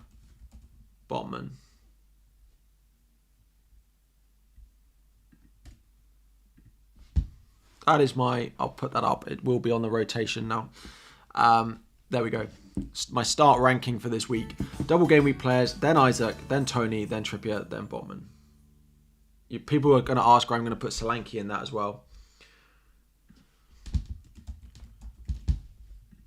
Botman. That is I'll put that up. It will be on the rotation now. There we go. My start ranking for this week. Double game week players, then Isaac, then Tony, then Trippier, then Botman. People are going to ask where I'm going to put Solanke in that as well.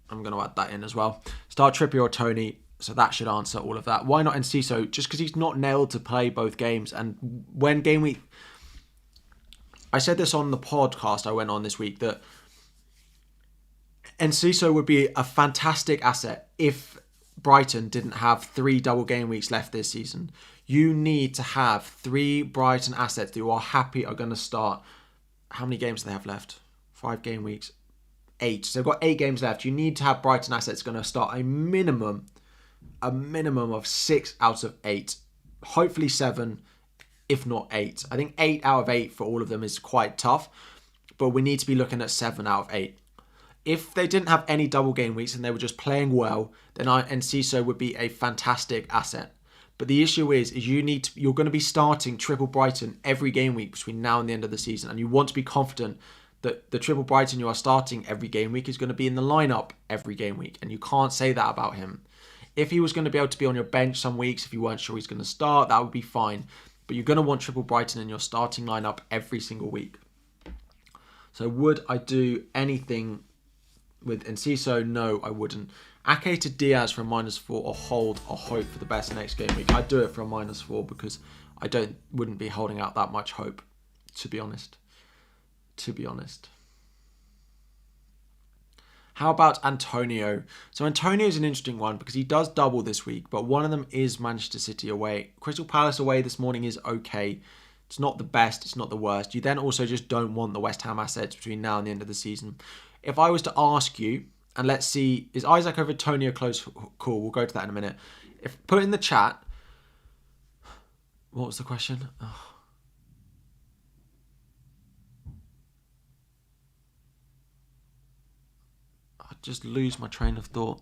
I'm going to add that in as well. Start Trippier or Tony, so that should answer all of that. Why not Enciso? Just because he's not nailed to play both games. And when game week... I said this on the podcast I went on this week, that Enciso would be a fantastic asset if Brighton didn't have 3 double game weeks left this season. You need to have 3 Brighton assets that you are happy are going to start. How many games do they have left? 5 game weeks. 8. So they've got 8 games left. You need to have Brighton assets going to start a minimum of 6 out of 8. Hopefully 7, if not 8. I think 8 out of 8 for all of them is quite tough, but we need to be looking at 7 out of 8. If they didn't have any double game weeks and they were just playing well, then Enciso would be a fantastic asset. But the issue is you're going to be starting triple Brighton every game week between now and the end of the season, and you want to be confident that the triple Brighton you are starting every game week is going to be in the lineup every game week, and you can't say that about him. If he was going to be able to be on your bench some weeks, if you weren't sure he's going to start, that would be fine. But you're going to want triple Brighton in your starting lineup every single week. So would I do anything with Enciso? No, I wouldn't. Ake to Diaz for a -4 or hold or hope for the best next game week. I'd do it for a -4 because I wouldn't be holding out that much hope, to be honest. How about Antonio? So Antonio is an interesting one because he does double this week, but one of them is Manchester City away. Crystal Palace away this morning is okay. It's not the best, it's not the worst. You then also just don't want the West Ham assets between now and the end of the season. If I was to ask you, and let's see, is Isaac over Tony a close call? We'll go to that in a minute. Put in the chat, what was the question? Oh. Just lose my train of thought.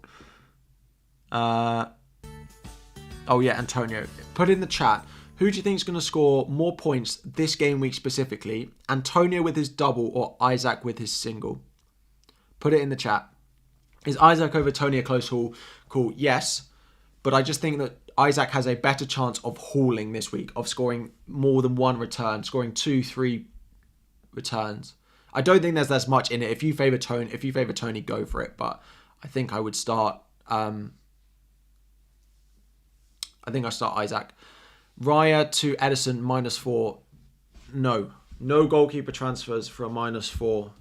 Antonio. Put in the chat, who do you think is going to score more points this game week specifically? Antonio with his double or Isaac with his single? Put it in the chat. Is Isaac over Tony a close haul? Cool, yes. But I just think that Isaac has a better chance of hauling this week, of scoring more than 1 return, scoring 2-3 returns. I don't think there's as much in it. If you favour Tony, go for it. But I think I would start. I start Isaac. Raya to Edison -4. No goalkeeper transfers for a -4.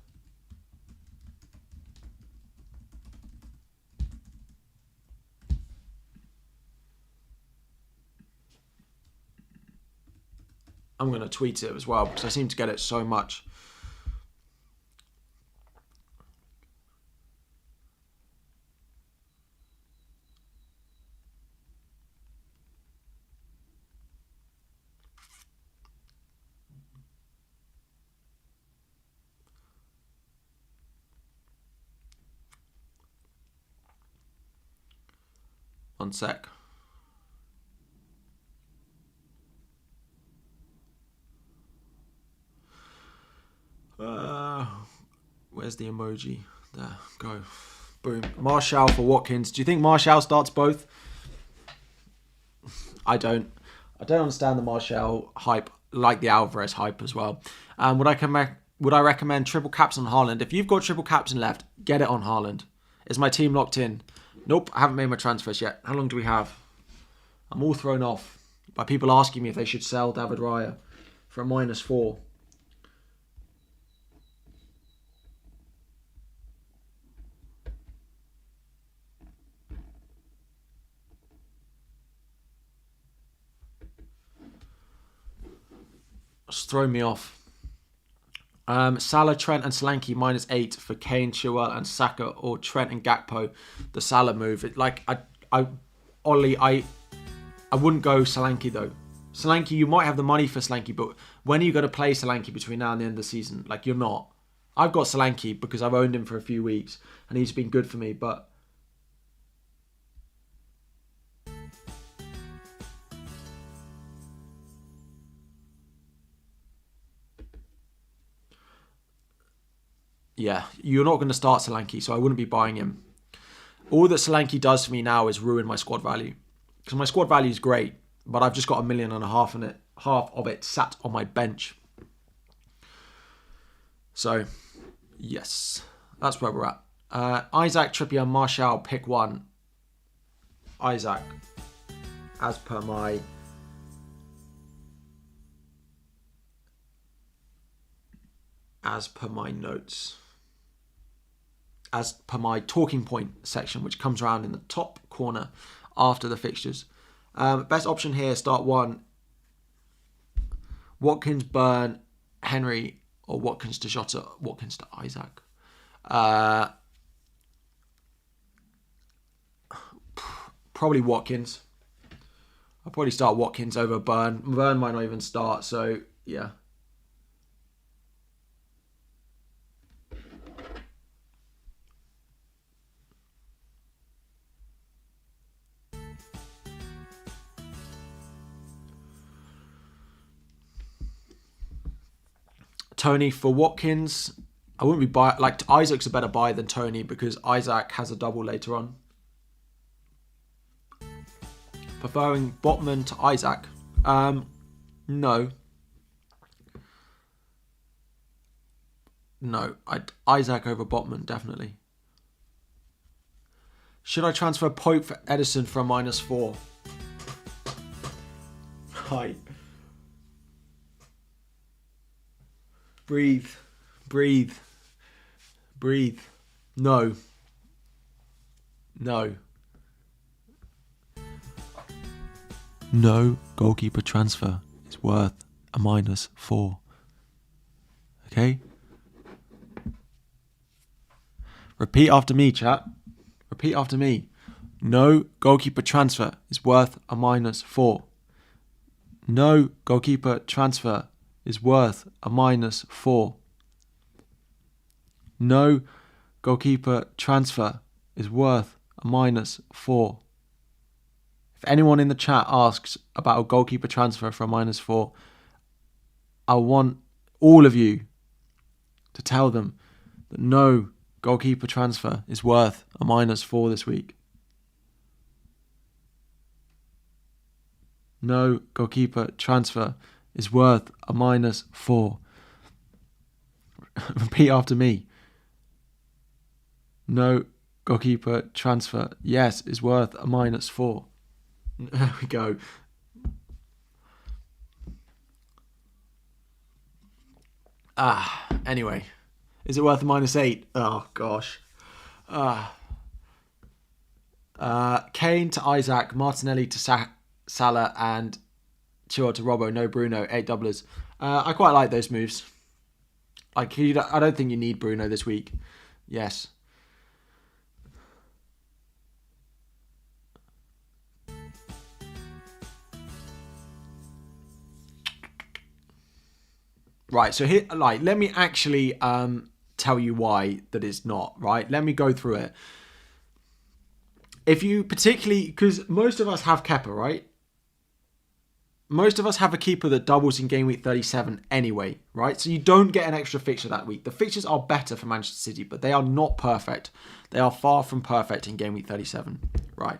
I'm going to tweet it as well because I seem to get it so much. One sec. Where's the emoji? There, go. Boom. Martial for Watkins. Do you think Martial starts both? I don't understand the Martial hype, like the Alvarez hype as well. Would I recommend triple caps on Haaland? If you've got triple captain left, get it on Haaland. Is my team locked in? Nope, I haven't made my transfers yet. How long do we have? I'm all thrown off by people asking me if they should sell David Raya for a -4. It's thrown me off. Salah, Trent and Solanke -8 for Kane, Chaël and Saka, or Trent and Gakpo. The Salah move. I wouldn't go Solanke though. Solanke, you might have the money for Solanke, but when are you going to play Solanke between now and the end of the season? Like, you're not. I've got Solanke because I've owned him for a few weeks and he's been good for me, but yeah, you're not going to start Solanke, so I wouldn't be buying him. All that Solanke does for me now is ruin my squad value. Because my squad value is great, but I've just got 1.5 million in it, half of it sat on my bench. So, yes, that's where we're at. Isaac, Trippier, Martial, pick one. Isaac, as per my notes, as per my talking point section, which comes around in the top corner after the fixtures. Best option here, start one. Watkins, Burn, Henry, or Watkins to Jota, Watkins to Isaac. Probably Watkins. I'll probably start Watkins over Burn. Burn might not even start, so yeah. Tony for Watkins. I wouldn't be buy. Like, Isaac's a better buy than Tony because Isaac has a double later on. Preferring Botman to Isaac? No. No, Isaac over Botman, definitely. Should I transfer Pope for Edison for a -4? Hi. Breathe. Breathe. Breathe. No. No. No goalkeeper transfer is worth a -4. Okay? Repeat after me, chat. Repeat after me. No goalkeeper transfer is worth a -4. No goalkeeper transfer is worth a -4. No goalkeeper transfer is worth a -4. If anyone in the chat asks about a goalkeeper transfer for a -4, I want all of you to tell them that no goalkeeper transfer is worth a -4 this week. No goalkeeper transfer is worth a -4. Repeat after me. No goalkeeper transfer, yes, is worth a -4. There we go. Anyway. Is it worth a -8? Oh, gosh. Kane to Isaac, Martinelli to Salah, and Chilwell to Robbo. No Bruno, 8 doublers. I quite like those moves. Like, I don't think you need Bruno this week. Yes. Right, so here, like, let me actually tell you why that it's not, right? Let me go through it. If you particularly, because most of us have Kepa, right? Most of us have a keeper that doubles in game week 37 anyway, right? So you don't get an extra fixture that week. The fixtures are better for Manchester City, but they are not perfect. They are far from perfect in game week 37, right?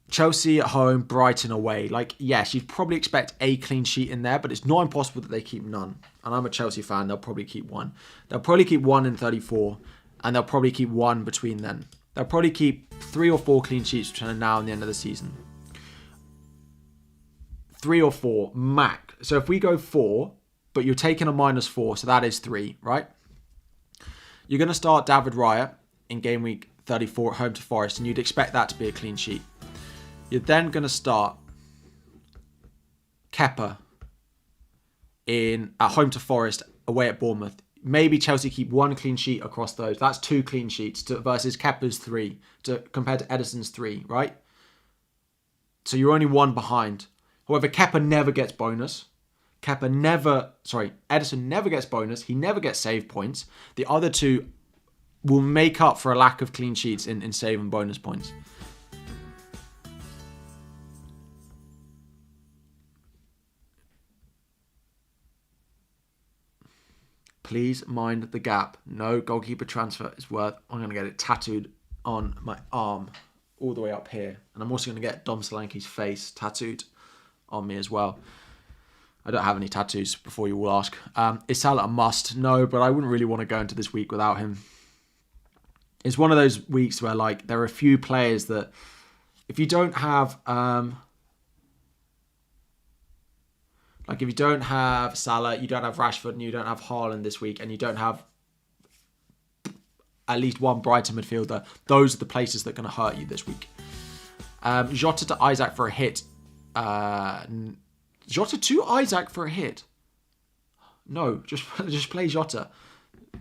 Chelsea at home, Brighton away. Like, yes, you'd probably expect a clean sheet in there, but it's not impossible that they keep none. And I'm a Chelsea fan. They'll probably keep one. They'll probably keep one in 34, and they'll probably keep one between then. They'll probably keep 3 or 4 clean sheets between now and the end of the season. 3 or 4, max. So if we go 4, but you're taking a -4, so that is 3, right? You're going to start David Raya in game week 34 at home to Forest, and you'd expect that to be a clean sheet. You're then going to start Kepa at home to Forest, away at Bournemouth. Maybe Chelsea keep 1 clean sheet across those. That's 2 clean sheets versus Kepa's 3 compared to Edison's 3, right? So you're only 1 behind. However, Kepa never gets bonus. Edison never gets bonus. He never gets save points. The other 2 will make up for a lack of clean sheets in save and bonus points. please mind the gap. No goalkeeper transfer is worth. I'm going to get it tattooed on my arm all the way up here. And I'm also going to get Dom Solanke's face tattooed on me as well. I don't have any tattoos, before you will ask. Is Salah a must? No, but I wouldn't really want to go into this week without him. It's one of those weeks where, like, there are a few players that, if you don't have, if you don't have Salah, you don't have Rashford, and you don't have Haaland this week, and you don't have at least one Brighton midfielder, those are the places that are going to hurt you this week. Jota to Isaac for a hit. Jota to Isaac for a hit. No, just play Jota.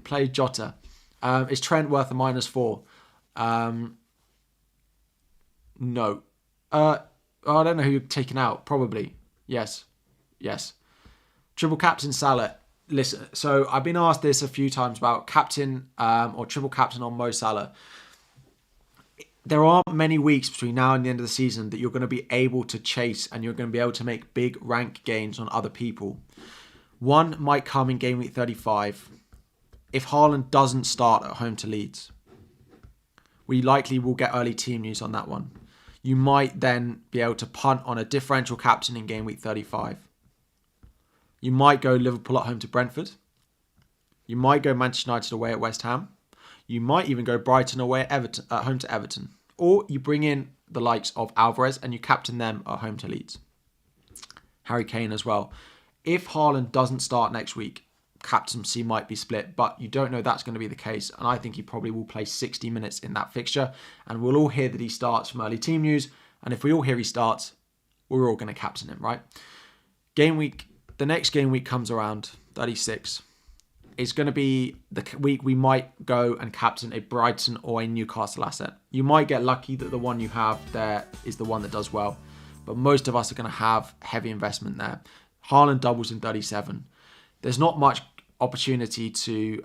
Play Jota. Is Trent worth a -4? No. I don't know who you're taking out. Probably. Yes. Triple captain Salah. Listen, so I've been asked this a few times about captain or triple captain on Mo Salah. There aren't many weeks between now and the end of the season that you're going to be able to chase and you're going to be able to make big rank gains on other people. One might come in game week 35 if Haaland doesn't start at home to Leeds. We likely will get early team news on that one. You might then be able to punt on a differential captain in game week 35. You might go Liverpool at home to Brentford. You might go Manchester United away at West Ham. You might even go Brighton away at home to Everton. Or you bring in the likes of Alvarez and you captain them at home to Leeds. Harry Kane as well. If Haaland doesn't start next week, captaincy might be split, but you don't know that's going to be the case. And I think he probably will play 60 minutes in that fixture. And we'll all hear that he starts from early team news. And if we all hear he starts, we're all going to captain him, right? The next game week comes around, 36. It's going to be the week we might go and captain a Brighton or a Newcastle asset. You might get lucky that the one you have there is the one that does well. But most of us are going to have heavy investment there. Haaland doubles in 37. There's not much opportunity to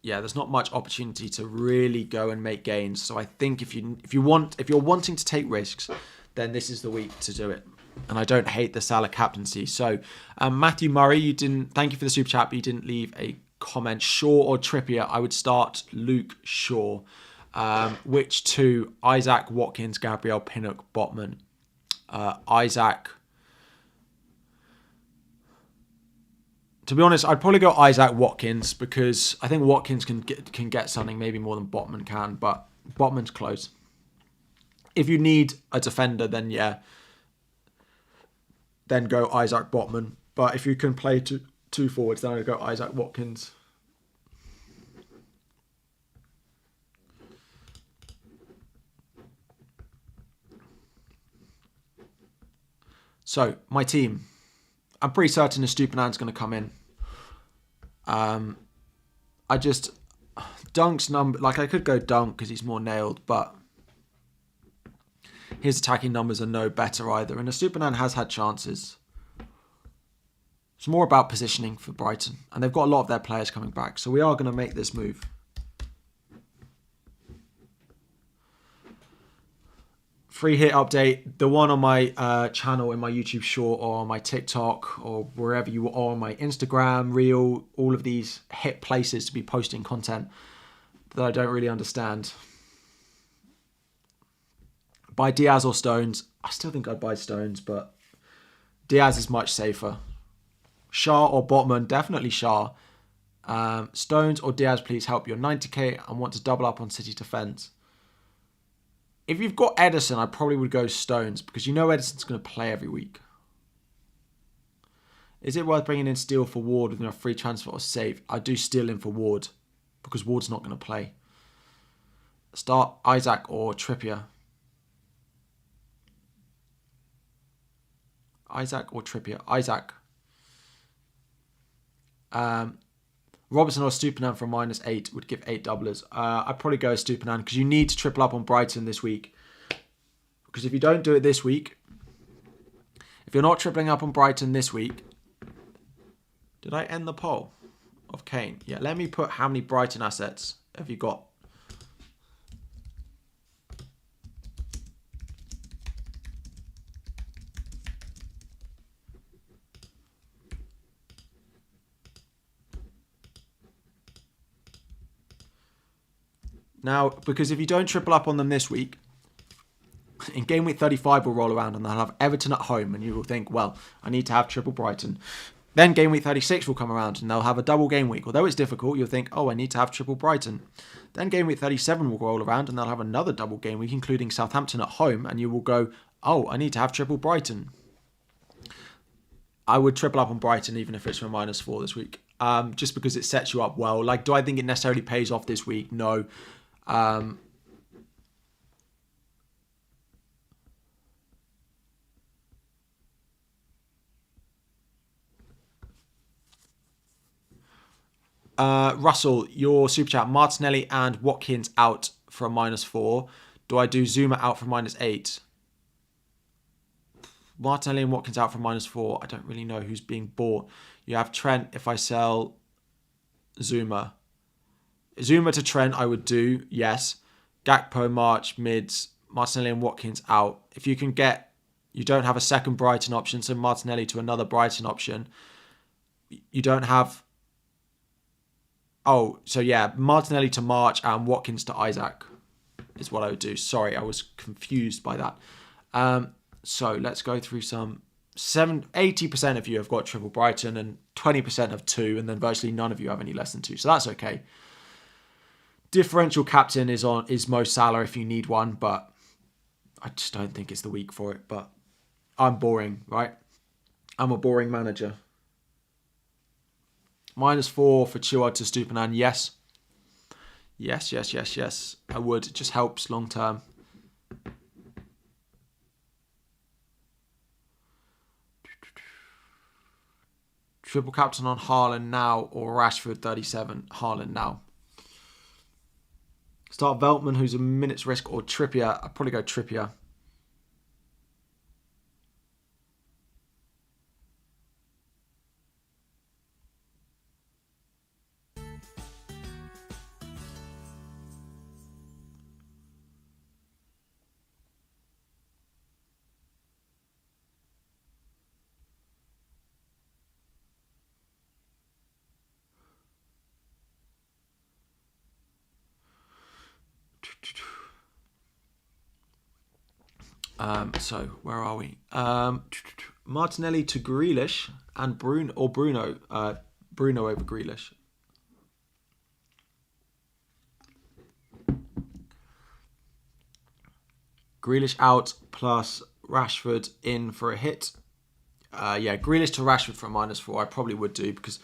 there's not much opportunity to really go and make gains. So I think if you're wanting to take risks, then this is the week to do it. And I don't hate the Salah captaincy. So Matthew Murray, thank you for the super chat, but you didn't leave a comment. Shaw or Trippier? I would start Luke Shaw. Which two? Isaac, Watkins, Gabriel, Pinnock, Botman. Isaac. To be honest, I'd probably go Isaac, Watkins, because I think Watkins can get something maybe more than Botman can, but Botman's close. If you need a defender, then yeah, then go Isaac, Botman. But if you can play two forwards, then I'd go Isaac, Watkins. So, my team. I'm pretty certain Estupiñán's going to come in. Dunk's number, like I could go Dunk because he's more nailed, but his attacking numbers are no better either. And Estupiñán has had chances. It's more about positioning for Brighton. And they've got a lot of their players coming back. So we are going to make this move. Free hit update, the one on my channel in my YouTube short or on my TikTok or wherever you are, on my Instagram, Reel, all of these hit places to be posting content that I don't really understand. Buy Diaz or Stones. I still think I'd buy Stones, but Diaz is much safer. Shah or Botman, definitely Shah. Stones or Diaz, please help your 90k and want to double up on City defence. If you've got Edison, I probably would go Stones because you know Edison's going to play every week. Is it worth bringing in Steele for Ward with a free transfer or save? I do Steele in for Ward because Ward's not going to play. Start Isaac or Trippier. Isaac or Trippier? Isaac. Robertson or Estupiñán for -8 would give 8 doublers. I'd probably go Estupiñán because you need to triple up on Brighton this week. Because if you don't do it this week, if you're not tripling up on Brighton this week, did I end the poll of Kane? Yeah, let me put how many Brighton assets have you got. Now, because if you don't triple up on them this week, in game week 35 will roll around and they'll have Everton at home and you will think, well, I need to have triple Brighton. Then game week 36 will come around and they'll have a double game week. Although it's difficult, you'll think, oh, I need to have triple Brighton. Then game week 37 will roll around and they'll have another double game week, including Southampton at home, and you will go, oh, I need to have triple Brighton. I would triple up on Brighton even if it's for -4 this week, just because it sets you up well. Like, do I think it necessarily pays off this week? No. Russell, your super chat, Martinelli and Watkins out for a -4. Do I do Zuma out for -8? Martinelli and Watkins out for -4. I don't really know who's being bought. You have Trent if I sell Zuma. Zuma to Trent I would do, yes. Gakpo, March, mids, Martinelli and Watkins out. If you can get, you don't have a second Brighton option, so Martinelli to another Brighton option. You don't have, oh, so yeah, Martinelli to March and Watkins to Isaac is what I would do. Sorry, I was confused by that. So let's go through some. 80% of you have got triple Brighton and 20% have 2, and then virtually none of you have any less than 2. So that's okay. Differential captain is Mo Salah if you need one, but I just don't think it's the week for it. But I'm boring, right? I'm a boring manager. -4 for Chilwell to Stupinan. Yes. Yes. I would. It just helps long term. Triple captain on Haaland now or Rashford 37. Haaland now. Start Veltman, who's a minute's risk, or Trippier. I'd probably go Trippier. So where are we? Martinelli to Grealish and Bruno Bruno over Grealish. Grealish out plus Rashford in for a hit. Yeah, Grealish to Rashford for a -4. I probably would do because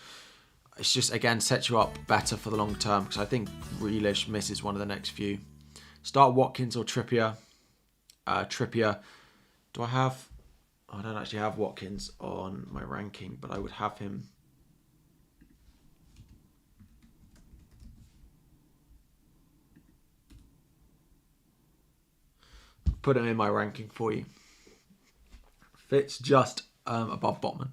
it's just, again, sets you up better for the long term, because I think Grealish misses one of the next few. Start Watkins or Trippier. Trippier. Do I have... I don't actually have Watkins on my ranking, but I would have him... Put him in my ranking for you. Fits just above Botman.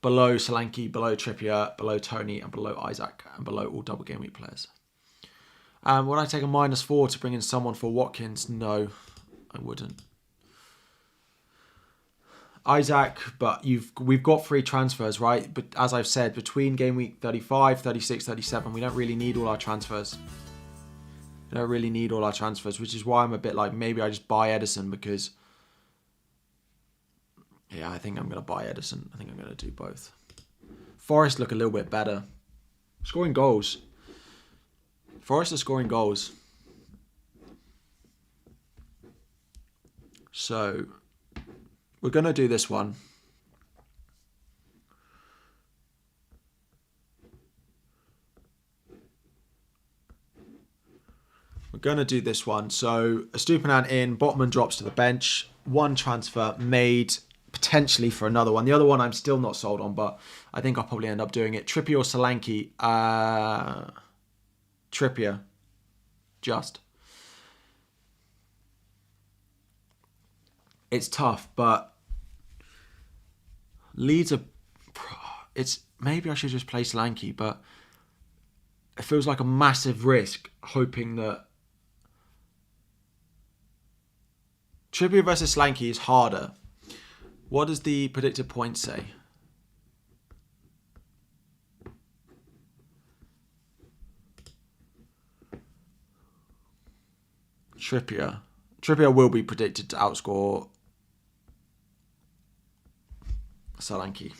Below Solanke, below Trippier, below Tony, and below Isaac, and below all double game week players. Would I take a -4 to bring in someone for Watkins? No, I wouldn't. Isaac, but we've got free transfers, right? But as I've said, between game week 35, 36, 37, we don't really need all our transfers. We don't really need all our transfers, which is why I'm a bit like, maybe I just buy Edison, because... Yeah, I think I'm going to buy Edison. I think I'm going to do both. Forest look a little bit better. Scoring goals. Forest are scoring goals. So, we're going to do this one. We're going to do this one. So, Estupinan in, Botman drops to the bench. One transfer made... potentially for another one. The other one I'm still not sold on, but I think I'll probably end up doing it. Trippier or Solanke? Trippier. Just. It's tough, but Leeds are... It's... Maybe I should just play Solanke, but it feels like a massive risk, hoping that... Trippier versus Solanke is harder. What does the predicted point say? Trippier. Trippier will be predicted to outscore Solanke.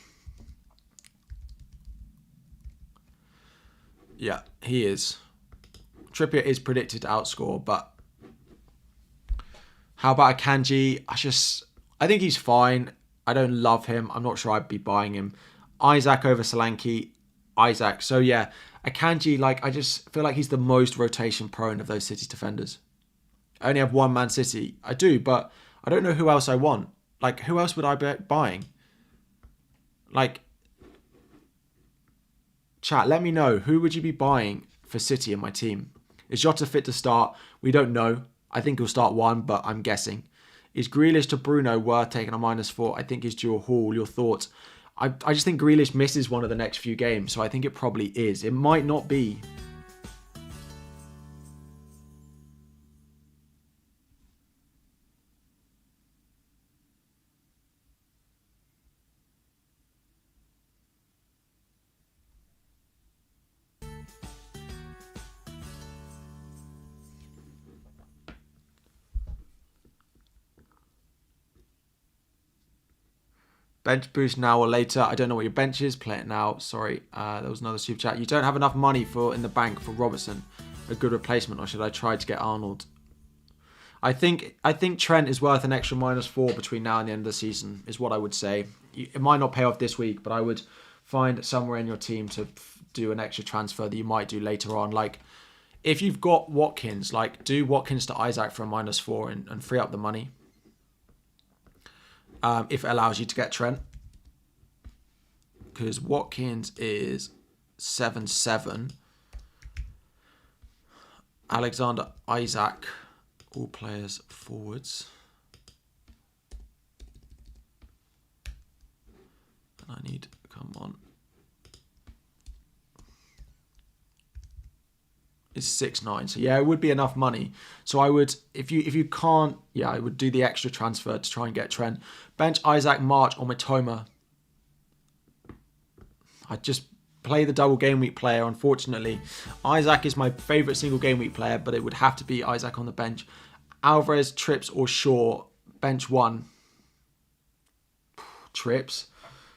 Yeah, he is. Trippier is predicted to outscore, but how about Akanji? I think he's fine. I don't love him. I'm not sure I'd be buying him. Isaac over Solanke. Isaac. So yeah, Akanji, I just feel like he's the most rotation prone of those City defenders. I only have one Man City. I do, but I don't know who else I want. Who else would I be buying? Chat, let me know. Who would you be buying for City in my team? Is Jota fit to start? We don't know. I think he'll start one, but I'm guessing. Is Grealish to Bruno worth taking a -4? I think he's due a haul. Your thoughts? I just think Grealish misses one of the next few games, so I think it probably is. It might not be. Bench boost now or later. I don't know what your bench is. Play it now. Sorry, there was another super chat. You don't have enough money in the bank for Robertson, a good replacement, or should I try to get Arnold? I think Trent is worth an extra -4 between now and the end of the season, is what I would say. It might not pay off this week, but I would find somewhere in your team to do an extra transfer that you might do later on. If you've got Watkins, do Watkins to Isaac for a -4 and free up the money. If it allows you to get Trent. Because Watkins is 7-7. Alexander Isaac, all players forwards. And I need, come on. Is 6-9. So yeah, it would be enough money. So I would, if you can't, yeah, I would do the extra transfer to try and get Trent. Bench Isaac, March or Matoma. I'd just play the double game week player, unfortunately. Isaac is my favourite single game week player, but it would have to be Isaac on the bench. Alvarez, Trips or Shaw. Bench one. Trips.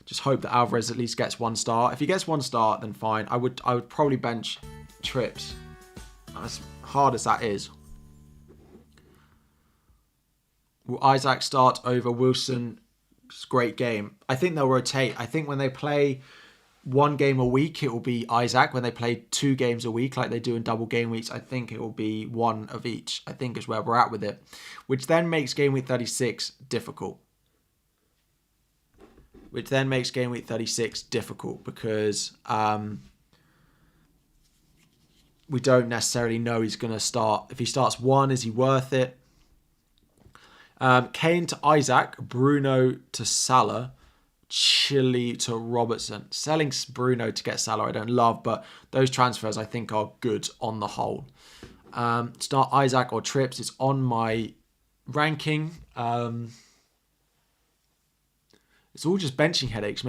Just hope that Alvarez at least gets 1 star. If he gets 1 star, then fine. I would probably bench Trips. As hard as that is. Will Isaac start over Wilson? It's a great game. I think they'll rotate. I think when they play 1 game a week, it will be Isaac. When they play 2 games a week, like they do in double game weeks, I think it will be 1 of each. I think is where we're at with it. Which then makes game week 36 difficult. Because we don't necessarily know he's going to start. If he starts 1, is he worth it? Kane to Isaac, Bruno to Salah, Chile to Robertson. Selling Bruno to get Salah I don't love, but those transfers I think are good on the whole. Start Isaac or Trips. It's on my ranking. It's all just benching headaches.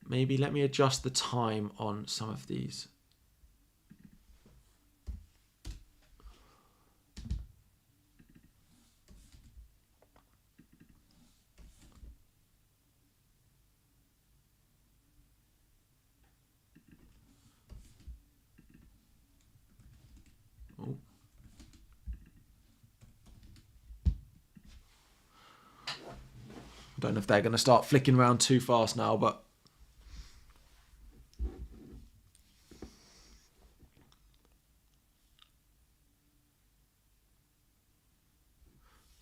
Maybe let me adjust the time on some of these. Oh. Don't know if they're going to start flicking around too fast now, but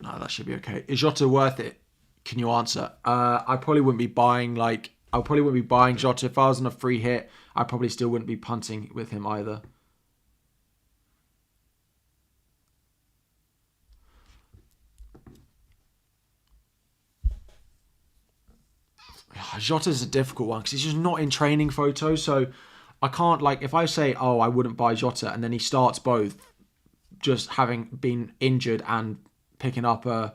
no, that should be okay. Is Jota worth it? Can you answer? I probably wouldn't be buying Jota. If I was on a free hit, I probably still wouldn't be punting with him either. Jota's a difficult one because he's just not in training photos. So I can't, if I say, oh, I wouldn't buy Jota, and then he starts both, just having been injured and picking up a...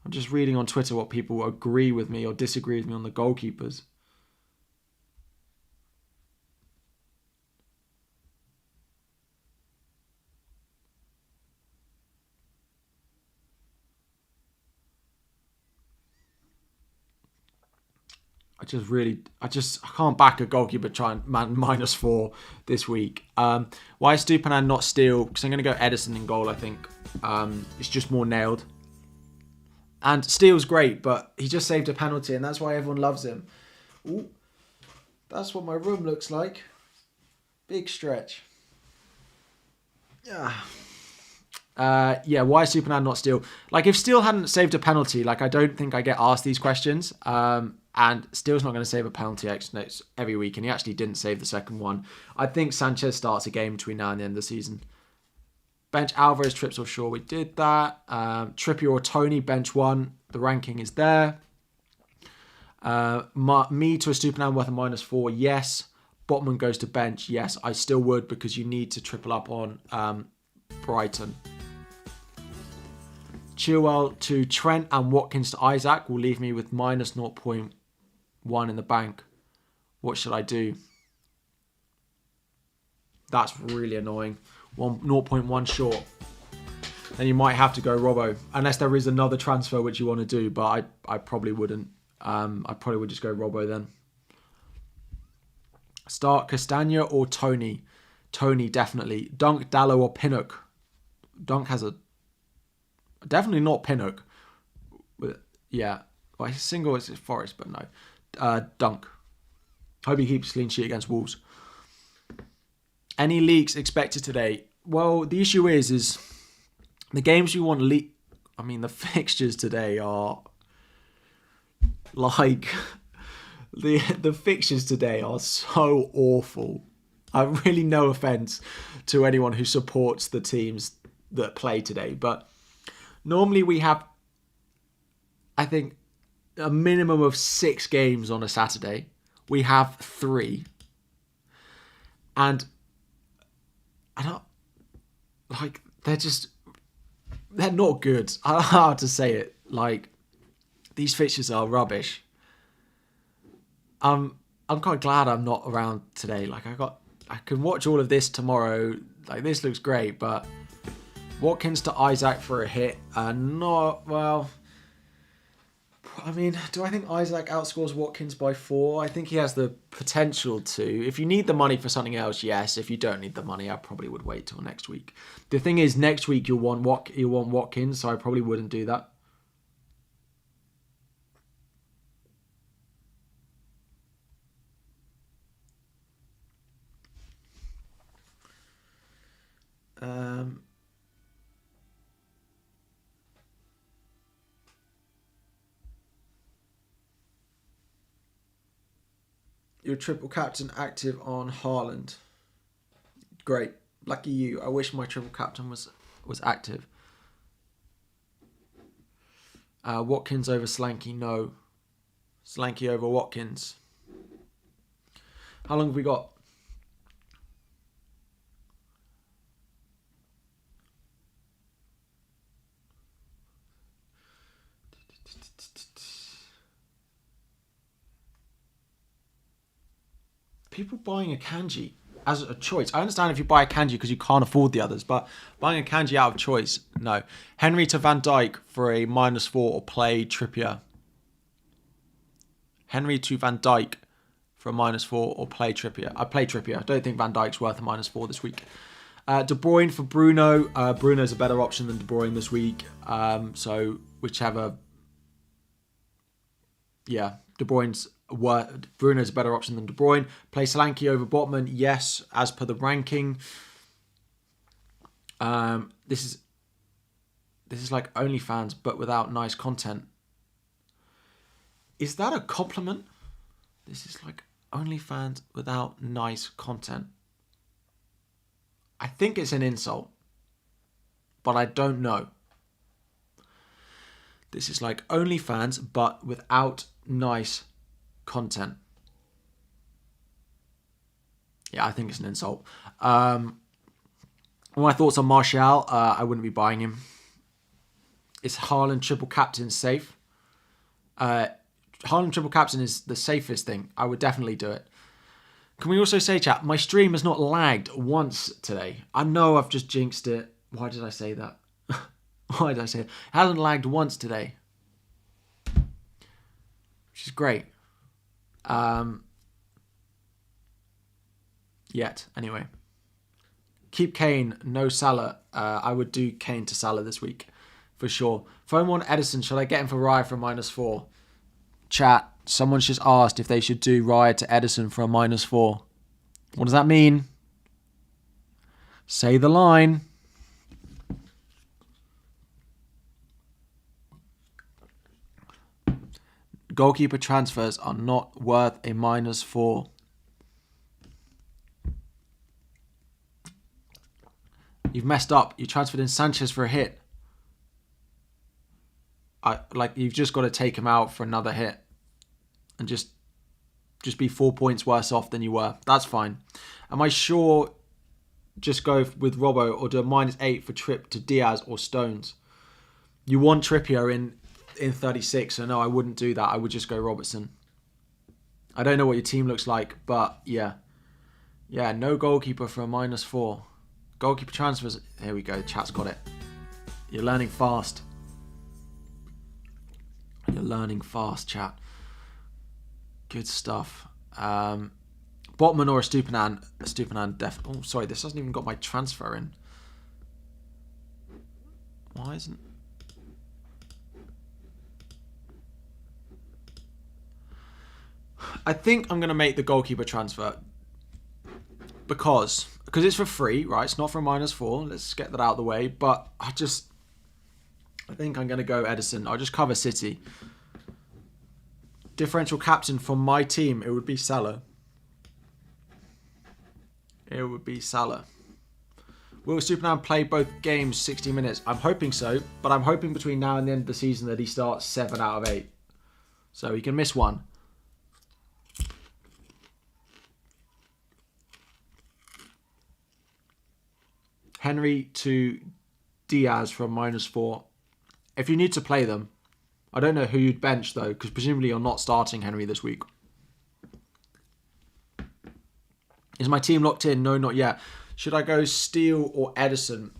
I'm just reading on Twitter what people agree with me or disagree with me on the goalkeepers. I can't back a goalkeeper trying -4 this week. Why is Stupinan not Steele? Because I'm going to go Edison in goal, I think. It's just more nailed. And Steele's great, but he just saved a penalty, and that's why everyone loves him. Ooh, that's what my room looks like. Big stretch. Yeah. Why is Superman not Steele? Like, if Steele hadn't saved a penalty, like, I don't think I get asked these questions. And Steele's not going to save a penalty every week, and he actually didn't save the second one. I think Sanchez starts a game between now and the end of the season. Bench Alvarez, Trips or Shaw, we did that. Trippier or Tony, bench 1. The ranking is there. Me to a Stupinan worth a -4, yes. Botman goes to bench, yes. I still would, because you need to triple up on Brighton. Chilwell to Trent and Watkins to Isaac will leave me with -0.1 in the bank. What should I do? That's really annoying. 0.1 short. Then you might have to go Robbo, unless there is another transfer which you want to do, but I probably wouldn't. I probably would just go Robbo then. Start Castagna or Tony? Tony, definitely. Dunk, Dallo or Pinnock? Dunk has a... Definitely not Pinnock. Yeah. Well, he's single, it's Forest, but no. Dunk. Hope he keeps clean sheet against Wolves. Any leaks expected today? Well, the issue is the games you want leak. I mean, the fixtures today are like the fixtures today are so awful. I really no offense to anyone who supports the teams that play today, but normally we have, I think, a minimum of 6 games on a Saturday. We have 3, and I don't like. They're not good. I don't know how to say it. Like, these fixtures are rubbish. I'm quite glad I'm not around today. Like, I can watch all of this tomorrow. Like, this looks great, but Watkins to Isaac for a hit. Not well. I mean, do I think Isaac outscores Watkins by 4? I think he has the potential to. If you need the money for something else, yes. If you don't need the money, I probably would wait till next week. The thing is, next week you'll want Watkins, so I probably wouldn't do that. Your triple captain active on Haaland. Great. Lucky you. I wish my triple captain was active. Watkins over Slanky, no. Slanky over Watkins. How long have we got? People buying a Kanji as a choice. I understand if you buy a Kanji because you can't afford the others, but buying a Kanji out of choice, no. Henry to Van Dijk for a -4 or play Trippier. Henry to Van Dijk for a -4 or play Trippier. I play Trippier. I don't think Van Dijk's worth a -4 this week. De Bruyne for Bruno. Bruno's a better option than De Bruyne this week. So whichever. Yeah, Bruno's a better option than De Bruyne. Play Solanke over Botman, yes, as per the ranking. This is like OnlyFans, but without nice content. Is that a compliment? This is like OnlyFans without nice content. I think it's an insult, but I don't know. This is like OnlyFans, but without nice content. Yeah, I think it's an insult. My thoughts on Martial, I wouldn't be buying him. Is Haaland triple captain safe? Haaland triple captain is the safest thing. I would definitely do it. Can we also say, chat, my stream has not lagged once today. I know I've just jinxed it. Why did I say that? Why did I say it? It hasn't lagged once today. Which is great. Yet, anyway. Keep Kane, no Salah. I would do Kane to Salah this week, for sure. FOMO on Edison, should I get him for Raya for -4? Chat, someone's just asked if they should do Raya to Edison for a -4. What does that mean? Say the line. Goalkeeper transfers are not worth a -4. You've messed up. You transferred in Sanchez for a hit. You've just got to take him out for another hit. And just be 4 points worse off than you were. That's fine. Am I sure just go with Robbo or do a -8 for Trip to Diaz or Stones? You want Trippier in 36, so no, I wouldn't do that. I would just go Robertson. I don't know what your team looks like, but yeah. Yeah, no goalkeeper for a -4. Goalkeeper transfers. Here we go. Chat's got it. You're learning fast. You're learning fast, chat. Good stuff. Botman or a Stupinan? A Stupinan definitely. Oh, sorry. This hasn't even got my transfer in. Why isn't... I think I'm going to make the goalkeeper transfer. Because it's for free, right? It's not for a -4. Let's get that out of the way. But I think I'm going to go Edison. I'll just cover City. Differential captain for my team, it would be Salah. It would be Salah. Will Superman play both games 60 minutes? I'm hoping so, but I'm hoping between now and the end of the season that he starts 7 out of 8. So he can miss one. Henry to Diaz from -4. If you need to play them, I don't know who you'd bench though, because presumably you're not starting Henry this week. Is my team locked in? No, not yet. Should I go Steele or Edison?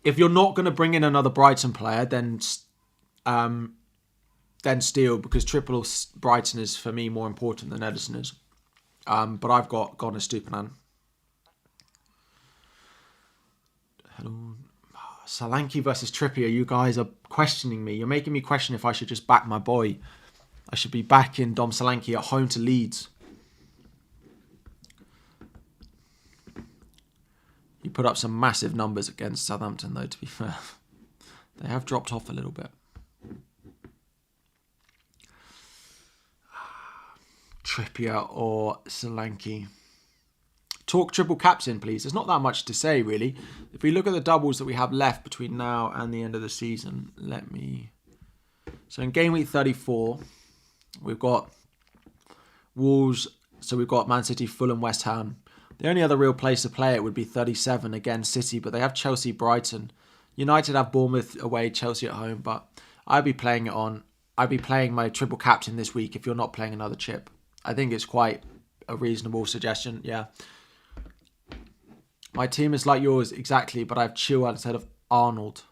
If you're not going to bring in another Brighton player, then Steele, because triple Brighton is for me more important than Edison is. But I've gone a Stupinan. Hello. Solanke versus Trippier. You guys are questioning me. You're making me question if I should just back my boy. I should be backing Dom Solanke at home to Leeds. He put up some massive numbers against Southampton, though, to be fair. They have dropped off a little bit. Trippier or Solanke. Talk triple captain, please. There's not that much to say, really. If we look at the doubles that we have left between now and the end of the season, So in Gameweek 34, we've got Wolves. So we've got Man City, Fulham, West Ham. The only other real place to play it would be 37 against City, but they have Chelsea, Brighton. United have Bournemouth away, Chelsea at home, but I'd be playing my triple captain this week if you're not playing another chip. I think it's quite a reasonable suggestion, yeah. My team is like yours, exactly, but I have Chaël instead of Arnold.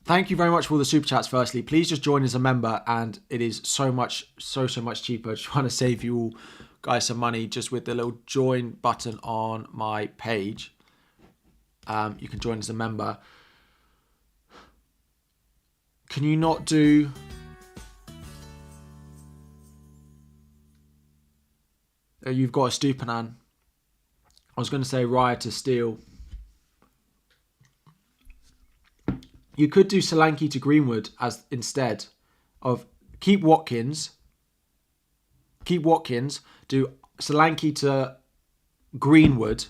Thank you very much for all the super chats. Firstly, please just join as a member, and it is so much cheaper. Just trying to save you all guys some money just with the little join button on my page. You can join as a member. Can you not do... You've got a Stupinan. I was going to say Raya to Steele. You could do Solanke to Greenwood as instead of keep Watkins. Keep Watkins. Do Solanke to Greenwood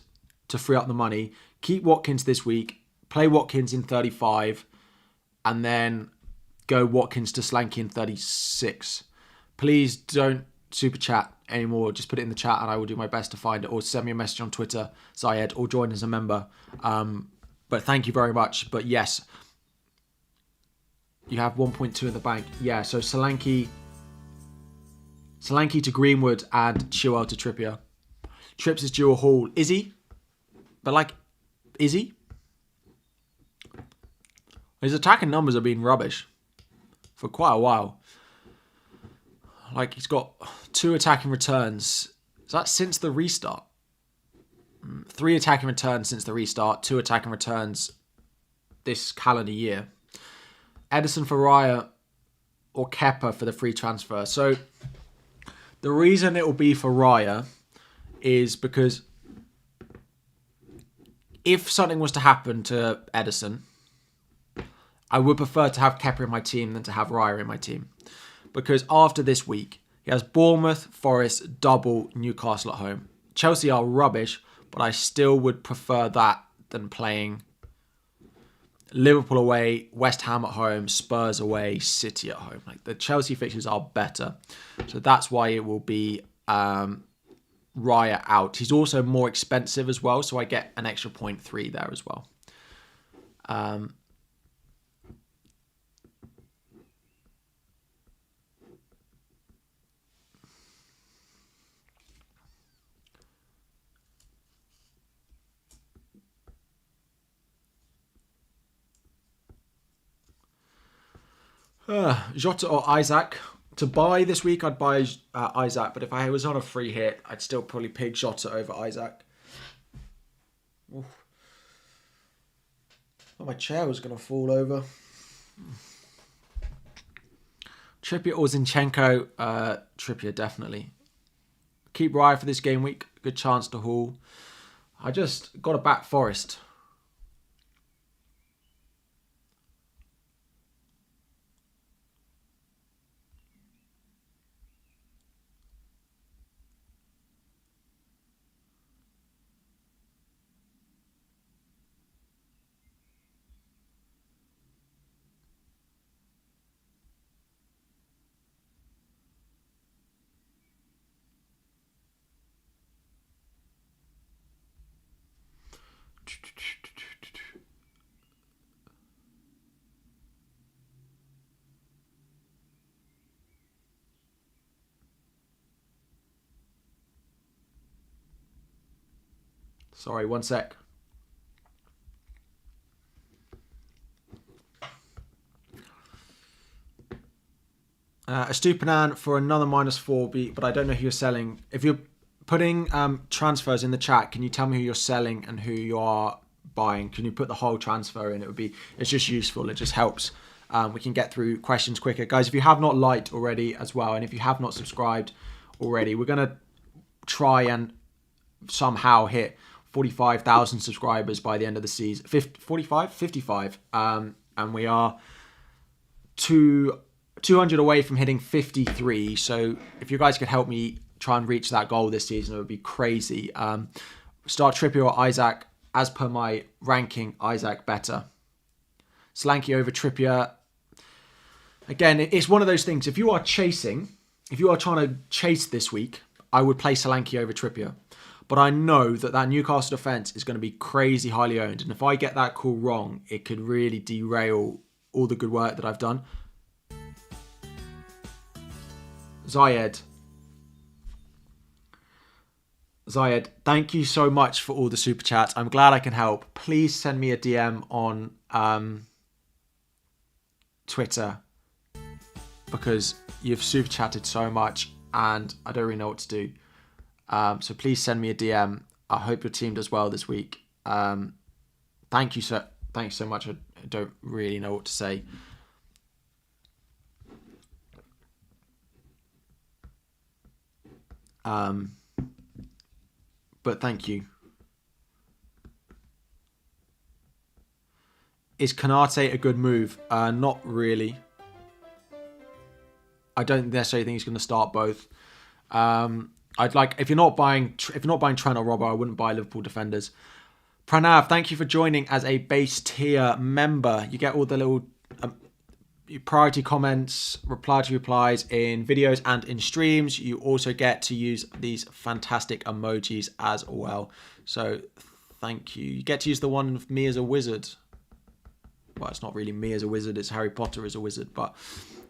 to free up the money. Keep Watkins this week. Play Watkins in 35. And then go Watkins to Solanke in 36. Please don't super chat anymore. Just put it in the chat and I will do my best to find it, or send me a message on Twitter, Zayed, or join as a member. But thank you very much. But yes, you have 1.2 in the bank. Yeah, so Solanke to Greenwood and Chaël to Trippier. Trips is due a haul. Is he? But is he? His attacking numbers have been rubbish for quite a while. He's got 2 attacking returns. Is that since the restart? 3 attacking returns since the restart. 2 attacking returns this calendar year. Ederson for Raya or Kepa for the free transfer. So the reason it will be for Raya is because if something was to happen to Ederson, I would prefer to have Kepa in my team than to have Raya in my team. Because after this week, he has Bournemouth, Forest, double, Newcastle at home. Chelsea are rubbish, but I still would prefer that than playing Liverpool away, West Ham at home, Spurs away, City at home. The Chelsea fixtures are better. So that's why it will be Raya out. He's also more expensive as well, so I get an extra 0.3 there as well. Jota or Isaac. To buy this week, I'd buy Isaac, but if I was on a free hit, I'd still probably pick Jota over Isaac. Oof. Oh, my chair was going to fall over. Trippier or Zinchenko? Trippier, definitely. Keep Raya for this game week. Good chance to haul. I just got to back Forest. Sorry, one sec. Estupinan for another -4 but I don't know who you're selling. If you're putting transfers in the chat, can you tell me who you're selling and who you are buying? Can you put the whole transfer in? It's just useful. It just helps. We can get through questions quicker. Guys, if you have not liked already as well, and if you have not subscribed already, we're going to try and somehow hit 45,000 subscribers by the end of the season. 55? And we are 200 away from hitting 53. So if you guys could help me try and reach that goal this season, it would be crazy. Start Trippier or Isaac. As per my ranking, Isaac better. Solanke over Trippier. Again, it's one of those things. If you are trying to chase this week, I would play Solanke over Trippier. But I know that Newcastle defence is going to be crazy highly owned. And if I get that call wrong, it could really derail all the good work that I've done. Zayed, thank you so much for all the super chats. I'm glad I can help. Please send me a DM on Twitter because you've super chatted so much and I don't really know what to do. So please send me a DM. I hope your team does well this week. Thank you so much. I don't really know what to say. But thank you. Is Konate a good move? Not really. I don't necessarily think he's going to start both. If you're not buying Trent or Robbo, I wouldn't buy Liverpool defenders. Pranav, thank you for joining as a base tier member. You get all the little priority comments, reply to replies in videos and in streams. You also get to use these fantastic emojis as well. So thank you. You get to use the one of me as a wizard. Well, it's not really me as a wizard, it's Harry Potter as a wizard, but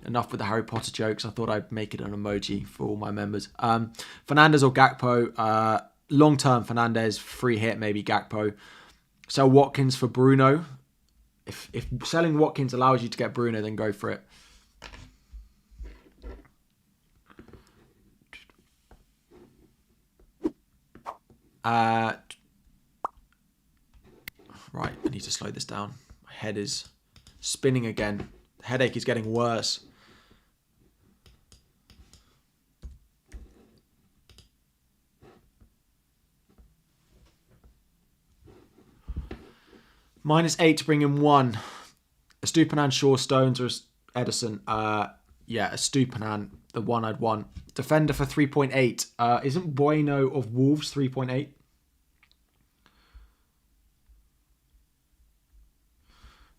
enough with the Harry Potter jokes. I thought I'd make it an emoji for all my members. Fernandes or Gakpo, long-term Fernandes, free hit, maybe Gakpo. Sell Watkins for Bruno. If selling Watkins allows you to get Bruno, then go for it. Right, I need to slow this down. My head is spinning again. The headache is getting worse. -8 to bring in 1. A Stupinan, Shaw, Stones, or Edison? Yeah, a Stupinan, the one I'd want. Defender for 3.8. Isn't Bueno of Wolves 3.8?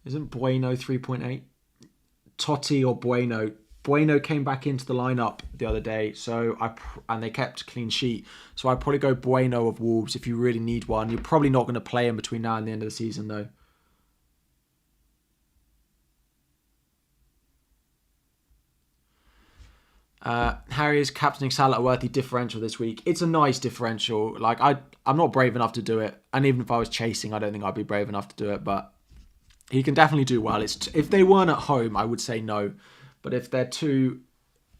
Isn't Bueno 3.8? Totti or Bueno? Bueno came back into the lineup the other day, and they kept clean sheet. So I'd probably go Bueno of Wolves if you really need one. You're probably not going to play him between now and the end of the season, though. Harry is captaining Salah, a worthy differential this week. It's a nice differential. Like I'm not brave enough to do it, and even if I was chasing, I don't think I'd be brave enough to do it. But he can definitely do well. If they weren't at home, I would say no. But if they're 2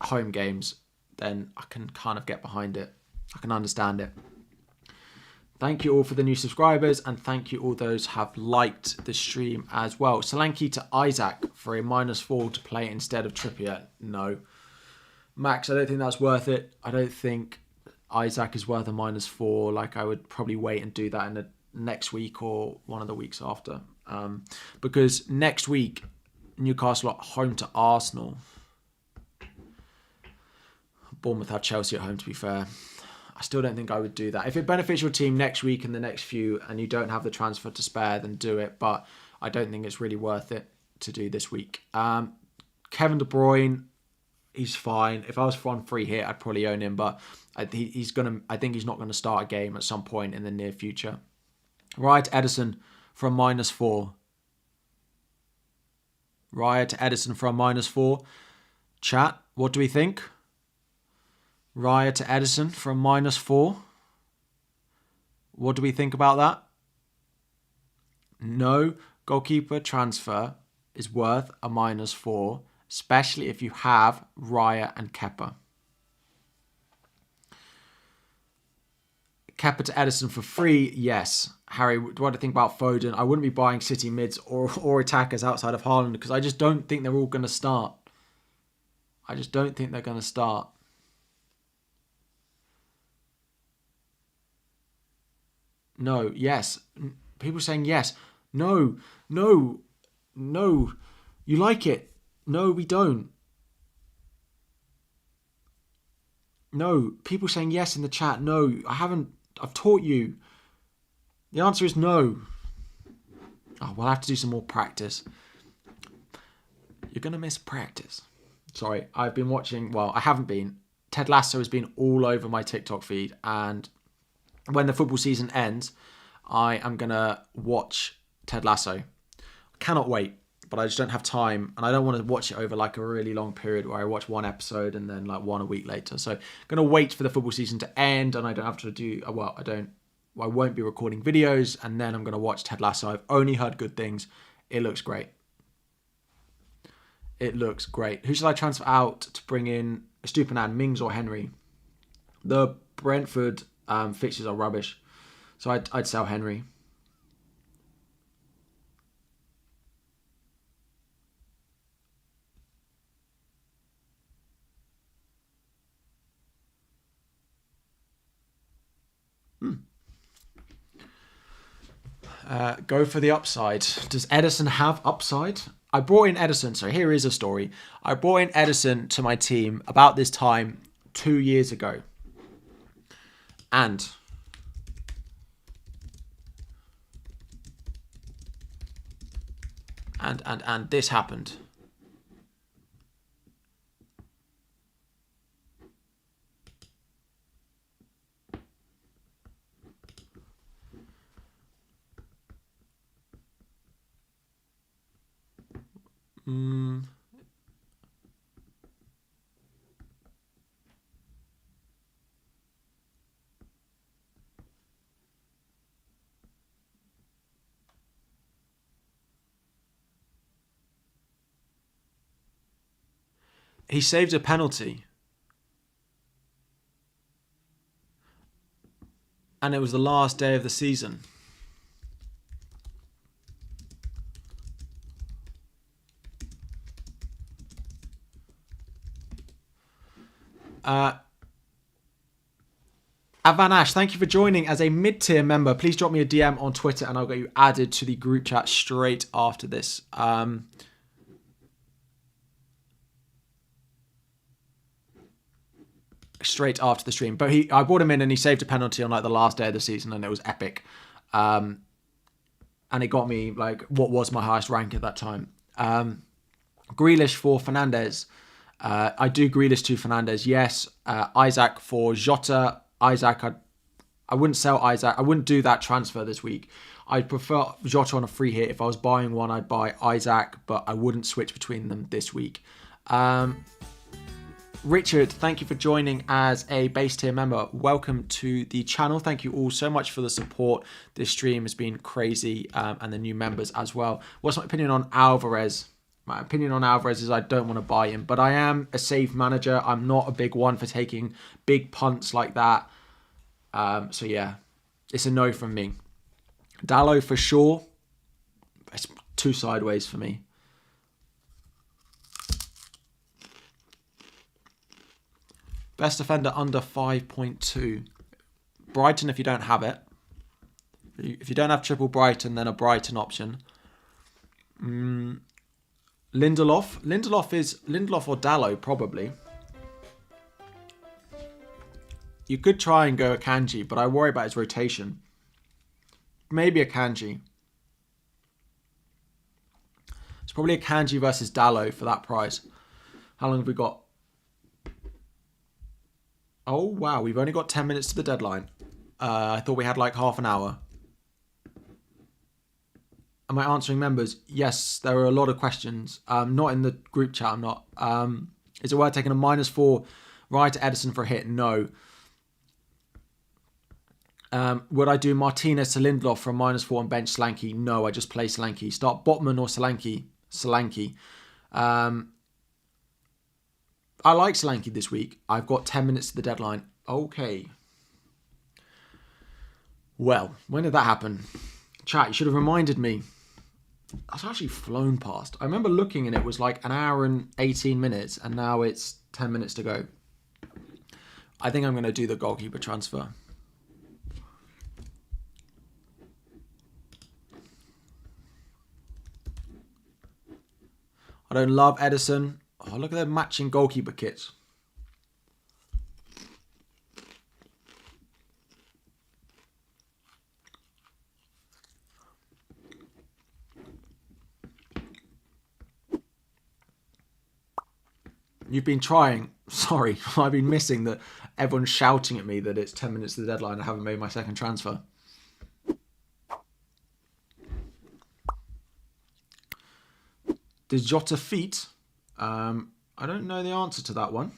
home games, then I can kind of get behind it. I can understand it. Thank you all for the new subscribers, and thank you all those who have liked the stream as well. Solanke to Isaac for a -4 to play instead of Trippier. No. Max, I don't think that's worth it. I don't think Isaac is worth a -4. Like, I would probably wait and do that in the next week or one of the weeks after. Because next week, Newcastle are home to Arsenal. Bournemouth have Chelsea at home, to be fair. I still don't think I would do that. If it benefits your team next week and the next few and you don't have the transfer to spare, then do it. But I don't think it's really worth it to do this week. Kevin De Bruyne, he's fine. If I was on free hit, I'd probably own him. But I think he's not going to start a game at some point in the near future. Right, Edison for a -4. Riot Edison for a -4. Chat, what do we think? Riot Edison for a -4. What do we think about that? No goalkeeper transfer is worth a -4, especially if you have Raya and Kepa. Kepa to Edison for free, yes. Harry, what do I think about Foden? I wouldn't be buying City mids or attackers outside of Haaland because I just don't think they're all going to start. I just don't think they're going to start. No, yes. People saying yes. No, no, no. You like it? No, we don't. No, people saying yes in the chat. No, I haven't. I've taught you. The answer is no. Oh, we'll have to do some more practice. You're going to miss practice. Sorry, I've been watching... Well, I haven't been. Ted Lasso has been all over my TikTok feed. And when the football season ends, I am going to watch Ted Lasso. I cannot wait, but I just don't have time. And I don't want to watch it over like a really long period where I watch one episode and then like one a week later. So I'm going to wait for the football season to end and I don't have to do... Well, I won't be recording videos and then I'm going to watch Ted Lasso. I've only heard good things. It looks great. It looks great. Who should I transfer out to bring in Stupinan, Mings or Henry? The Brentford fixtures are rubbish. So I'd sell Henry. Go for the upside. Does Edison have upside? I brought in Edison. So here is a story. I brought in Edison to my team about this time 2 years ago. And this happened. He saved a penalty. And it was the last day of the season. Avanash, thank you for joining as a mid-tier member. Please drop me a DM on Twitter and I'll get you added to the group chat straight after this. Straight after the stream. But I brought him in and he saved a penalty on like the last day of the season and it was epic. And it got me like what was my highest rank at that time. Grealish for Fernandes. I do Grealish to Fernandes, yes. Isaac for Jota. Isaac, I wouldn't sell Isaac. I wouldn't do that transfer this week. I'd prefer Jota on a free hit. If I was buying one, I'd buy Isaac, but I wouldn't switch between them this week. Richard, thank you for joining as a base tier member. Welcome to the channel. Thank you all so much for the support. This stream has been crazy, and the new members as well. What's my opinion on Alvarez? My opinion on Alvarez is I don't want to buy him, but I am a save manager. I'm not a big one for taking big punts like that. So yeah, it's a no from me. Dallo for sure. It's too sideways for me. Best defender under 5.2. Brighton if you don't have it. If you don't have triple Brighton, then a Brighton option. Lindelof. Lindelof or Dallo, probably. You could try and go Akanji, but I worry about his rotation. Maybe Akanji. It's probably Akanji versus Dallo for that price. How long have we got? Oh, wow. We've only got 10 minutes to the deadline. I thought we had like half an hour. Am I answering members? Yes, there are a lot of questions. Not in the group chat, I'm not. Is it worth taking a -4 right to Ederson for a hit? No. Would I do Martinez to Lindelof for a -4 and bench Solanke? No, I just play Solanke. Start Botman or Solanke. Solanke. I like Solanke this week. I've got 10 minutes to the deadline. Okay. Well, when did that happen? Chat, you should have reminded me. That's actually flown past. I remember looking and it was like an hour and 18 minutes and now it's 10 minutes to go. I think I'm going to do the goalkeeper transfer. I don't love Ederson. Oh, look at their matching goalkeeper kits. You've been trying. Sorry, I've been missing that everyone's shouting at me that it's 10 minutes to the deadline. I haven't made my second transfer. Does Jota feet? I don't know the answer to that one.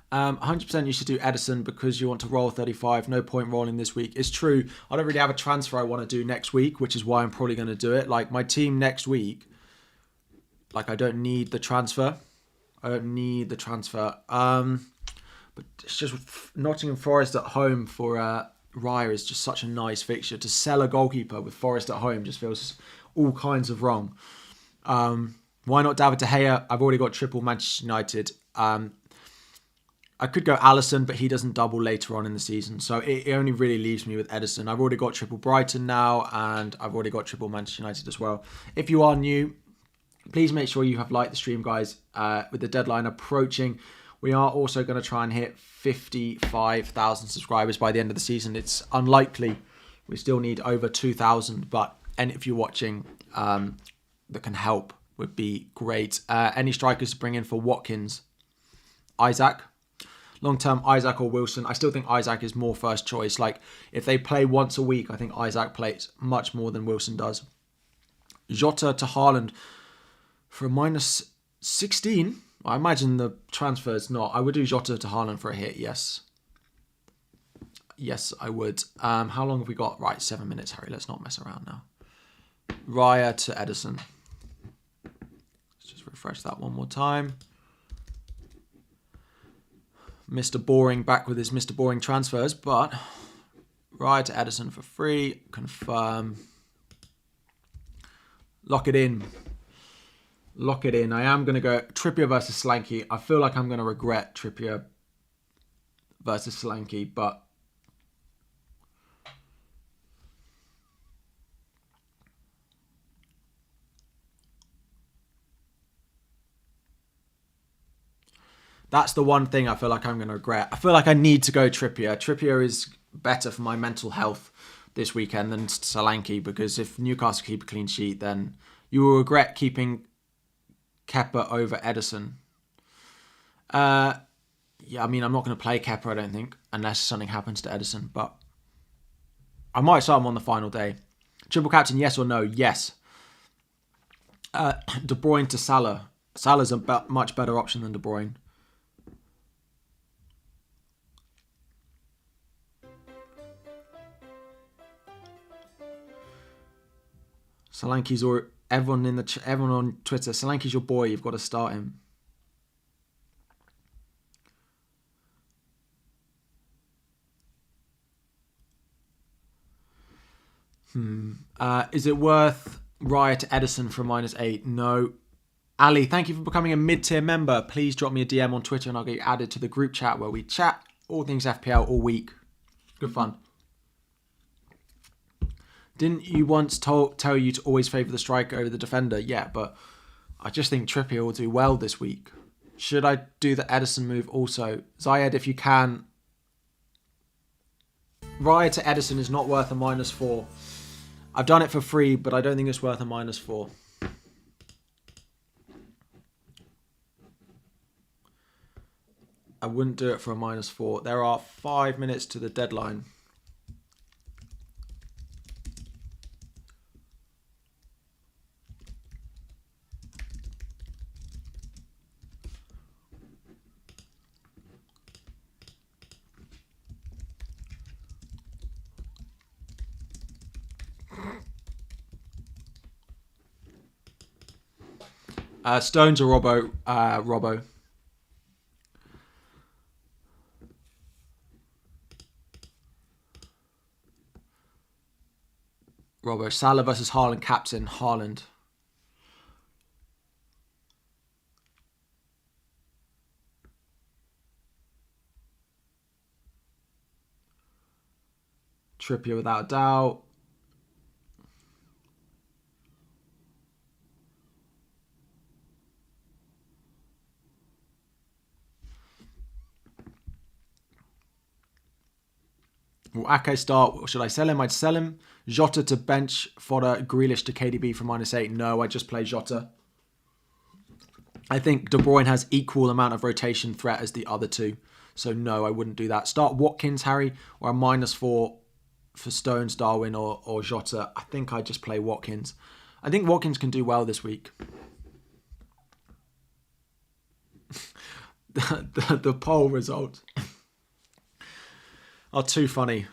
Um, 100% you should do Ederson because you want to roll 35. No point rolling this week. It's true. I don't really have a transfer I want to do next week, which is why I'm probably going to do it. Like my team next week, like I don't need the transfer. I don't need the transfer. But it's just Nottingham Forest at home for Raya is just such a nice fixture. To sell a goalkeeper with Forest at home just feels all kinds of wrong. Why not David De Gea? I've already got triple Manchester United. I could go Alisson, but he doesn't double later on in the season. So it only really leaves me with Ederson. I've already got triple Brighton now, and I've already got triple Manchester United as well. If you are new, please make sure you have liked the stream, guys. With the deadline approaching, we are also going to try and hit 55,000 subscribers by the end of the season. It's unlikely. We still need over 2,000, but and if you're watching that can help would be great. Any strikers to bring in for Watkins? Isaac. Long-term, Isaac or Wilson. I still think Isaac is more first choice. Like, if they play once a week, I think Isaac plays much more than Wilson does. Jota to Haaland for a minus 16. I imagine the transfer is not. I would do Jota to Haaland for a hit, yes. Yes, I would. How long have we got? Right, 7 minutes, Harry. Let's not mess around now. Raya to Edison. Let's just refresh that one more time. Mr. Boring back with his Mr. Boring transfers, but Raya to Edison for free. Confirm. Lock it in. Lock it in. I am going to go Trippier versus Solanke. I feel like I'm going to regret Trippier versus Solanke, but that's the one thing I feel like I'm going to regret. I feel like I need to go Trippier. Trippier is better for my mental health this weekend than Solanke, because if Newcastle keep a clean sheet, then you will regret keeping Kepa over Edison. Yeah, I mean, I'm not going to play Kepa, I don't think, unless something happens to Edison, but I might start him on the final day. Triple captain, yes or no? Yes. De Bruyne to Salah. Salah's a much better option than De Bruyne. Solanke's or everyone on Twitter. Solanke's your boy. You've got to start him. Is it worth Raya to Edison for -8? No. Ali, thank you for becoming a mid-tier member. Please drop me a DM on Twitter and I'll get you added to the group chat where we chat all things FPL all week. Good fun. Didn't you once tell you to always favour the striker over the defender? Yeah, but I just think Trippier will do well this week. Should I do the Edison move also? Zayed, if you can. Raya to Edison is not worth a -4. I've done it for free, but I don't think it's worth a -4. I wouldn't do it for a -4. There are 5 minutes to the deadline. Stones or Robbo? Robbo. Robbo. Salah versus Haaland. Captain. Haaland. Trippier without a doubt. Will Ake start? Should I sell him? I'd sell him. Jota to bench, fodder, Grealish to KDB for -8. No, I just play Jota. I think De Bruyne has equal amount of rotation threat as the other two. So no, I wouldn't do that. Start Watkins, Harry, or a -4 for Stones, Darwin, or Jota. I think I just play Watkins. I think Watkins can do well this week. the poll results are too funny.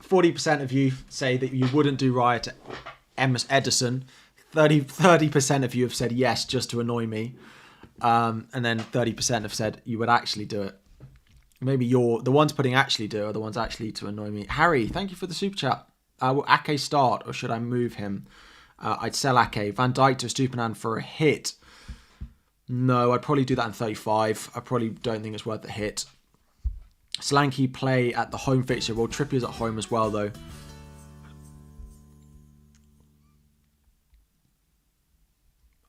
40% of you say that you wouldn't do Raya to Edison. 30% of you have said yes just to annoy me. And then 30% have said you would actually do it. Maybe the ones putting actually do are the ones actually to annoy me. Harry, thank you for the super chat. Will Ake start or should I move him? I'd sell Ake. Van Dijk to Stupinan for a hit. No, I'd probably do that in 35. I probably don't think it's worth the hit. Solanke play at the home fixture. Well, Trippier's at home as well, though.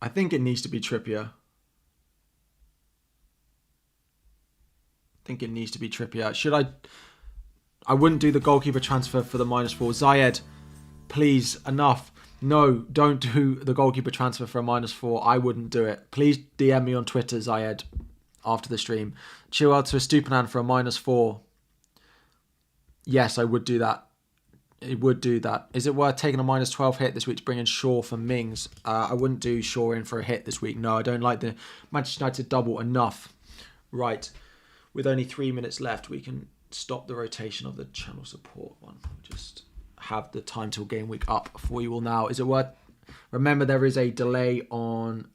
I think it needs to be Trippier. Should I? I wouldn't do the goalkeeper transfer for the -4. Zayed, please, enough. No, don't do the goalkeeper transfer for a -4. I wouldn't do it. Please DM me on Twitter, Zayed. after the stream. Chaël to a Stupinan for a -4. Yes, I would do that. It would do that. Is it worth taking a -12 hit this week to bring in Shaw for Mings? I wouldn't do Shaw in for a hit this week. No, I don't like the Manchester United double enough. Right. With only 3 minutes left, we can stop the rotation of the channel support one. Just have the time till game week up for you all now. Is it worth... Remember, there is a delay on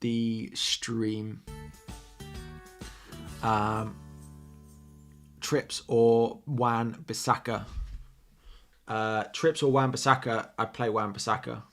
the stream. Trips or Wan-Bissaka. Trips or Wan-Bissaka, I'd play Wan-Bissaka.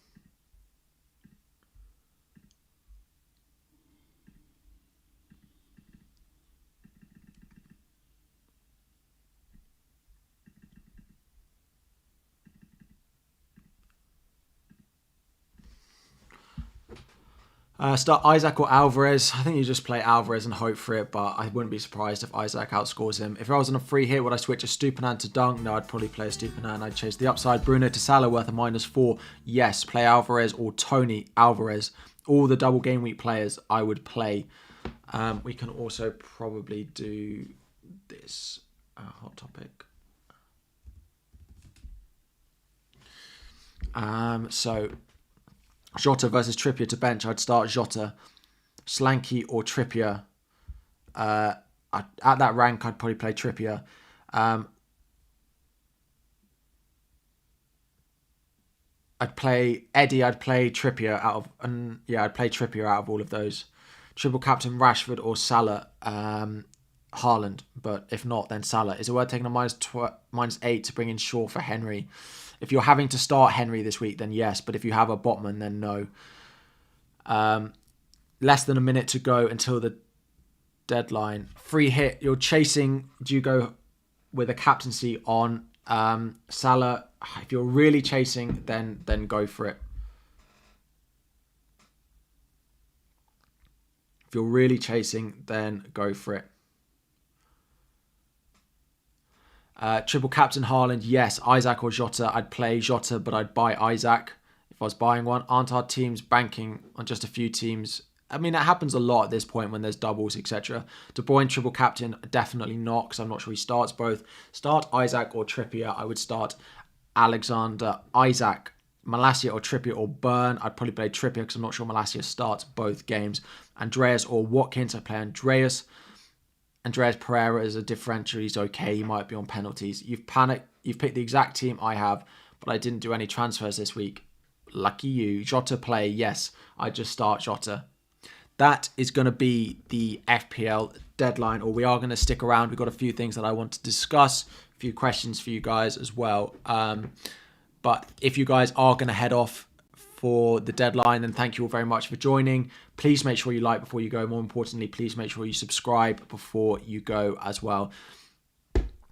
Start Isaac or Alvarez. I think you just play Alvarez and hope for it, but I wouldn't be surprised if Isaac outscores him. If I was on a free hit, would I switch a Stupinan to Dunk? No, I'd probably play a Stupinan. I'd chase the upside. Bruno to Salah worth a -4. Yes, play Alvarez or Tony Alvarez. All the double game week players I would play. We can also probably do this hot topic. So Jota versus Trippier to bench. I'd start Jota. Slanky or Trippier. At that rank, I'd probably play Trippier. I'd play Eddie. I'd play Trippier out of, I'd play Trippier out of all of those. Triple captain Rashford or Salah. Haaland, but if not, then Salah. Is it worth taking a -8 to bring in Shaw for Henry? If you're having to start Henry this week, then yes. But if you have a Botman, then no. Less than a minute to go until the deadline. Free hit. You're chasing. Do you go with a captaincy on Salah? If you're really chasing, then go for it. If you're really chasing, then go for it. Triple captain Haaland, yes. Isaac or Jota, I'd play Jota, but I'd buy Isaac if I was buying one. Aren't our teams banking on just a few teams? I mean, it happens a lot at this point when there's doubles, etc. De Bruyne triple captain, definitely not, because I'm not sure he starts both. Start Isaac or Trippier. I would start Alexander, Isaac, Malacia or Trippier or Burn. I'd probably play Trippier because I'm not sure Malacia starts both games. Andreas or Watkins, I play Andreas. Andreas Pereira is a differential. He's okay. He might be on penalties. You've panicked. You've picked the exact team I have, but I didn't do any transfers this week. Lucky you. Jota play. Yes, I just start Jota. That is going to be the FPL deadline, or we are going to stick around. We've got a few things that I want to discuss, a few questions for you guys as well. But if you guys are going to head off for the deadline, then thank you all very much for joining. Please make sure you like before you go. More importantly, please make sure you subscribe before you go as well.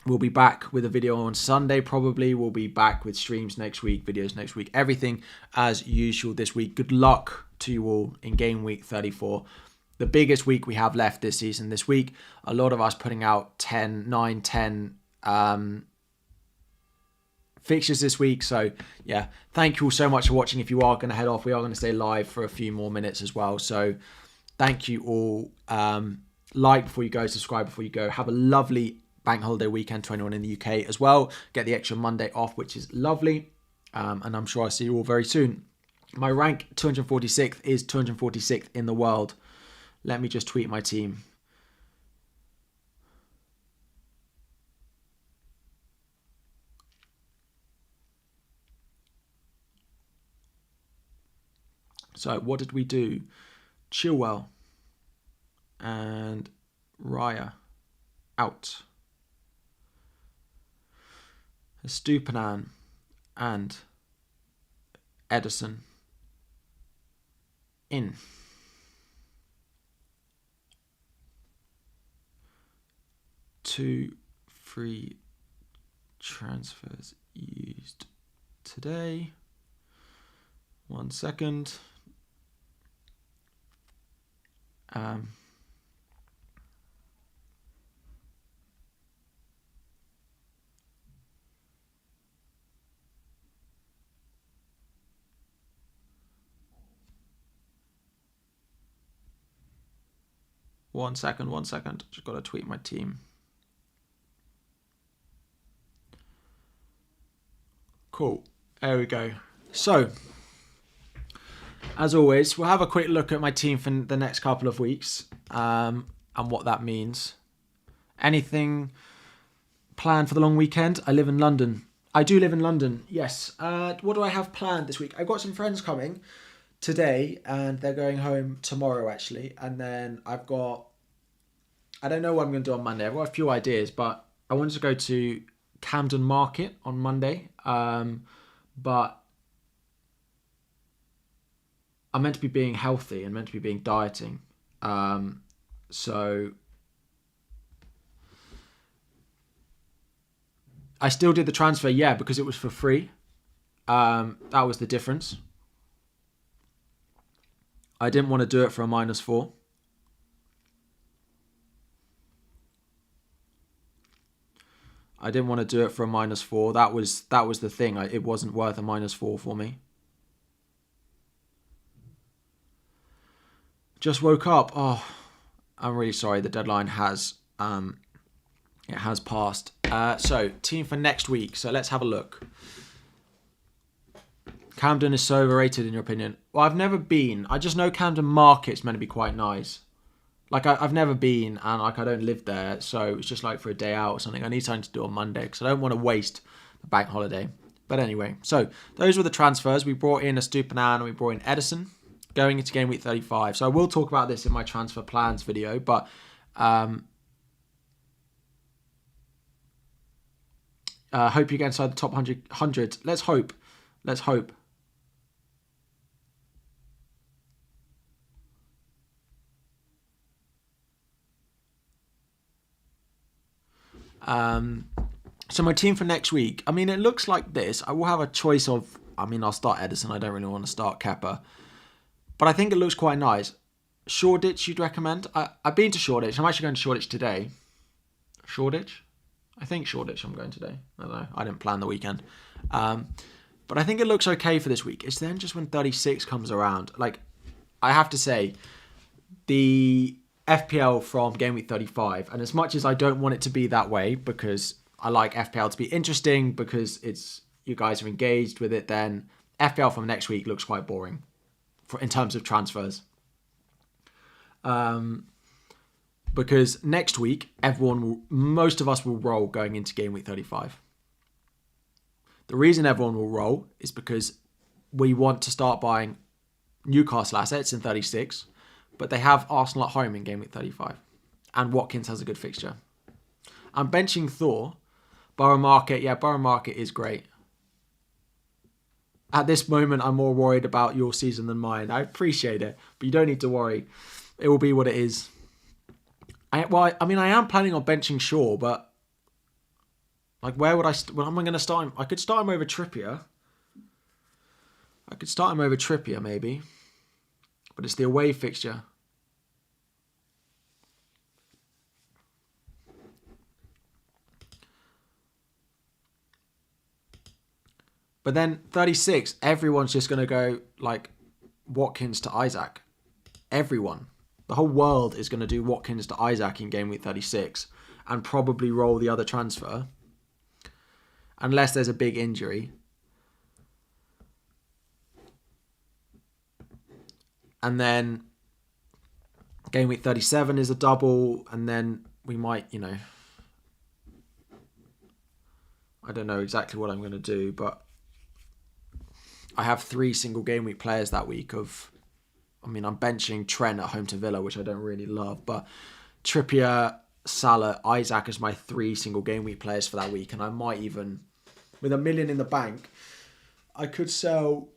We'll be back with a video on Sunday probably. We'll be back with streams next week, videos next week, everything as usual this week. Good luck to you all in game week 34. The biggest week we have left this season this week. A lot of us putting out 9, 10 fixtures this week. So yeah, thank you all so much for watching. If you are going to head off, we are going to stay live for a few more minutes as well. So thank you all. Like before you go, subscribe before you go. Have a lovely bank holiday weekend to anyone in the UK as well. Get the extra Monday off, which is lovely. And I'm sure I'll see you all very soon. My rank 246th is 246th in the world. Let me just tweet my team. So what did we do? Chilwell and Raya out. Stupinan and Edison in. Two free transfers used today. 1 second. 1 second, 1 second. Just got to tweet my team. Cool. There we go. So, as always, we'll have a quick look at my team for the next couple of weeks and what that means. Anything planned for the long weekend? I live in London. I do live in London, yes. What do I have planned this week? I've got some friends coming today and they're going home tomorrow, actually. And then I don't know what I'm going to do on Monday. I've got a few ideas, but I wanted to go to Camden Market on Monday. But I'm meant to be being healthy and meant to be being dieting. So I still did the transfer, yeah, because it was for free. That was the difference. I didn't want to do it for a -4. I didn't want to do it for a -4. That was the thing. It wasn't worth a -4 for me. Just woke up. Oh, I'm really sorry. The deadline has passed. So, team for next week. So let's have a look. Camden is so overrated in your opinion. Well, I've never been. I just know Camden Market's meant to be quite nice. Like, I've never been, and like I don't live there, so it's just like for a day out or something. I need something to do on Monday because I don't want to waste the bank holiday. But anyway, so those were the transfers. We brought in a Stupinan and we brought in Edison going into game week 35. So I will talk about this in my transfer plans video, but hope you get inside the top 100. Let's hope. Let's hope. So my team for next week, I mean, it looks like this. I will have a choice of, I mean, I'll start Edison. I don't really want to start Kepa. But I think it looks quite nice. Shoreditch, you'd recommend? I've been to Shoreditch. I'm actually going to Shoreditch today. Shoreditch? I think Shoreditch I'm going today. I don't know. I didn't plan the weekend. But I think it looks okay for this week. It's then just when 36 comes around. Like, I have to say, the FPL from Game Week 35, and as much as I don't want it to be that way, because I like FPL to be interesting, because you guys are engaged with it, then FPL from next week looks quite boring in terms of transfers. Because next week, most of us will roll going into Game Week 35. The reason everyone will roll is because we want to start buying Newcastle assets in 36, but they have Arsenal at home in Game Week 35. And Watkins has a good fixture. I'm benching Thor. Borough Market, yeah, Borough Market is great. At this moment, I'm more worried about your season than mine. I appreciate it, but you don't need to worry. It will be what it is. I am planning on benching Shaw, but like, where would where am I going to start him? I could start him over Trippier. Maybe. But it's the away fixture. But then 36, everyone's just going to go like Watkins to Isaac. Everyone. The whole world is going to do Watkins to Isaac in Game Week 36 and probably roll the other transfer. Unless there's a big injury. And then Game Week 37 is a double. And then we might, I don't know exactly what I'm going to do. But I have 3 single game week players that week I'm benching Trent at home to Villa, which I don't really love. But Trippier, Salah, Isaac as my 3 single game week players for that week. And I might even, with $1 million in the bank, I could sell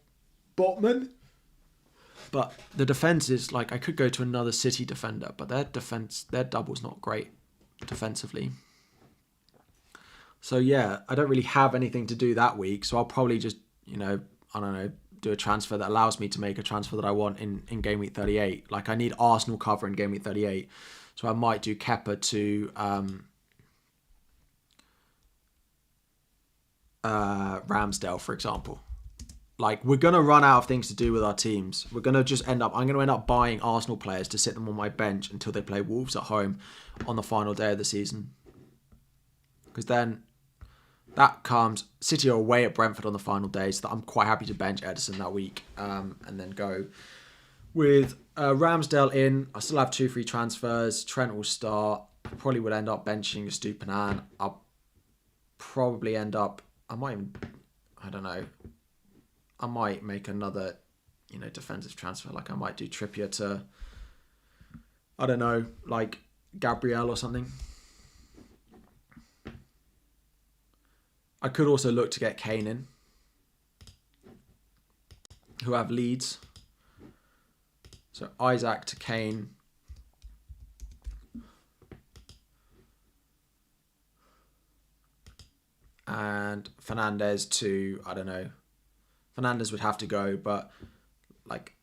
Botman. But the defence is like, I could go to another City defender, but their double's not great defensively. So yeah, I don't really have anything to do that week. So I'll probably just, I don't know, do a transfer that allows me to make a transfer that I want in Game Week 38. Like, I need Arsenal cover in Game Week 38. So I might do Kepa to Ramsdale, for example. Like, we're going to run out of things to do with our teams. I'm going to end up buying Arsenal players to sit them on my bench until they play Wolves at home on the final day of the season. Because then that comes City are away at Brentford on the final day, so that I'm quite happy to bench Edison that week and then go with Ramsdale in. I still have 2 free transfers. Trent will start. I probably would end up benching Stupinan. I'll probably end up... I might make another, defensive transfer. Like, I might do Trippier to, I don't know, like Gabriel or something. I could also look to get Kane in, who have Leeds. So Isaac to Kane. And Fernandes to, I don't know. Fernandes would have to go, but like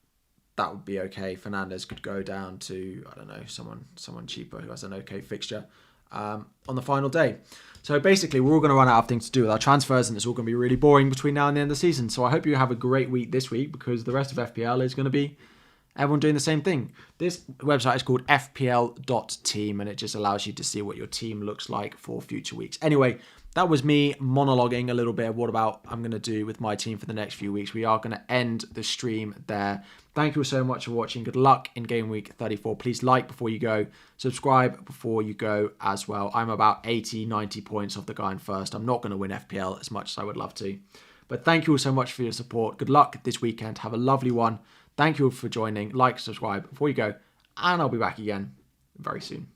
that would be okay. Fernandes could go down to, I don't know, someone cheaper who has an okay fixture on the final day. So basically, we're all going to run out of things to do with our transfers, and it's all going to be really boring between now and the end of the season. So I hope you have a great week this week, because the rest of FPL is going to be everyone doing the same thing. This website is called fpl.team, and it just allows you to see what your team looks like for future weeks. Anyway, that was me monologuing a little bit of what I'm going to do with my team for the next few weeks. We are going to end the stream there. Thank you so much for watching. Good luck in Game Week 34. Please like before you go. Subscribe before you go as well. I'm about 80, 90 points off the guy in first. I'm not going to win FPL as much as I would love to. But thank you all so much for your support. Good luck this weekend. Have a lovely one. Thank you all for joining. Like, subscribe before you go. And I'll be back again very soon.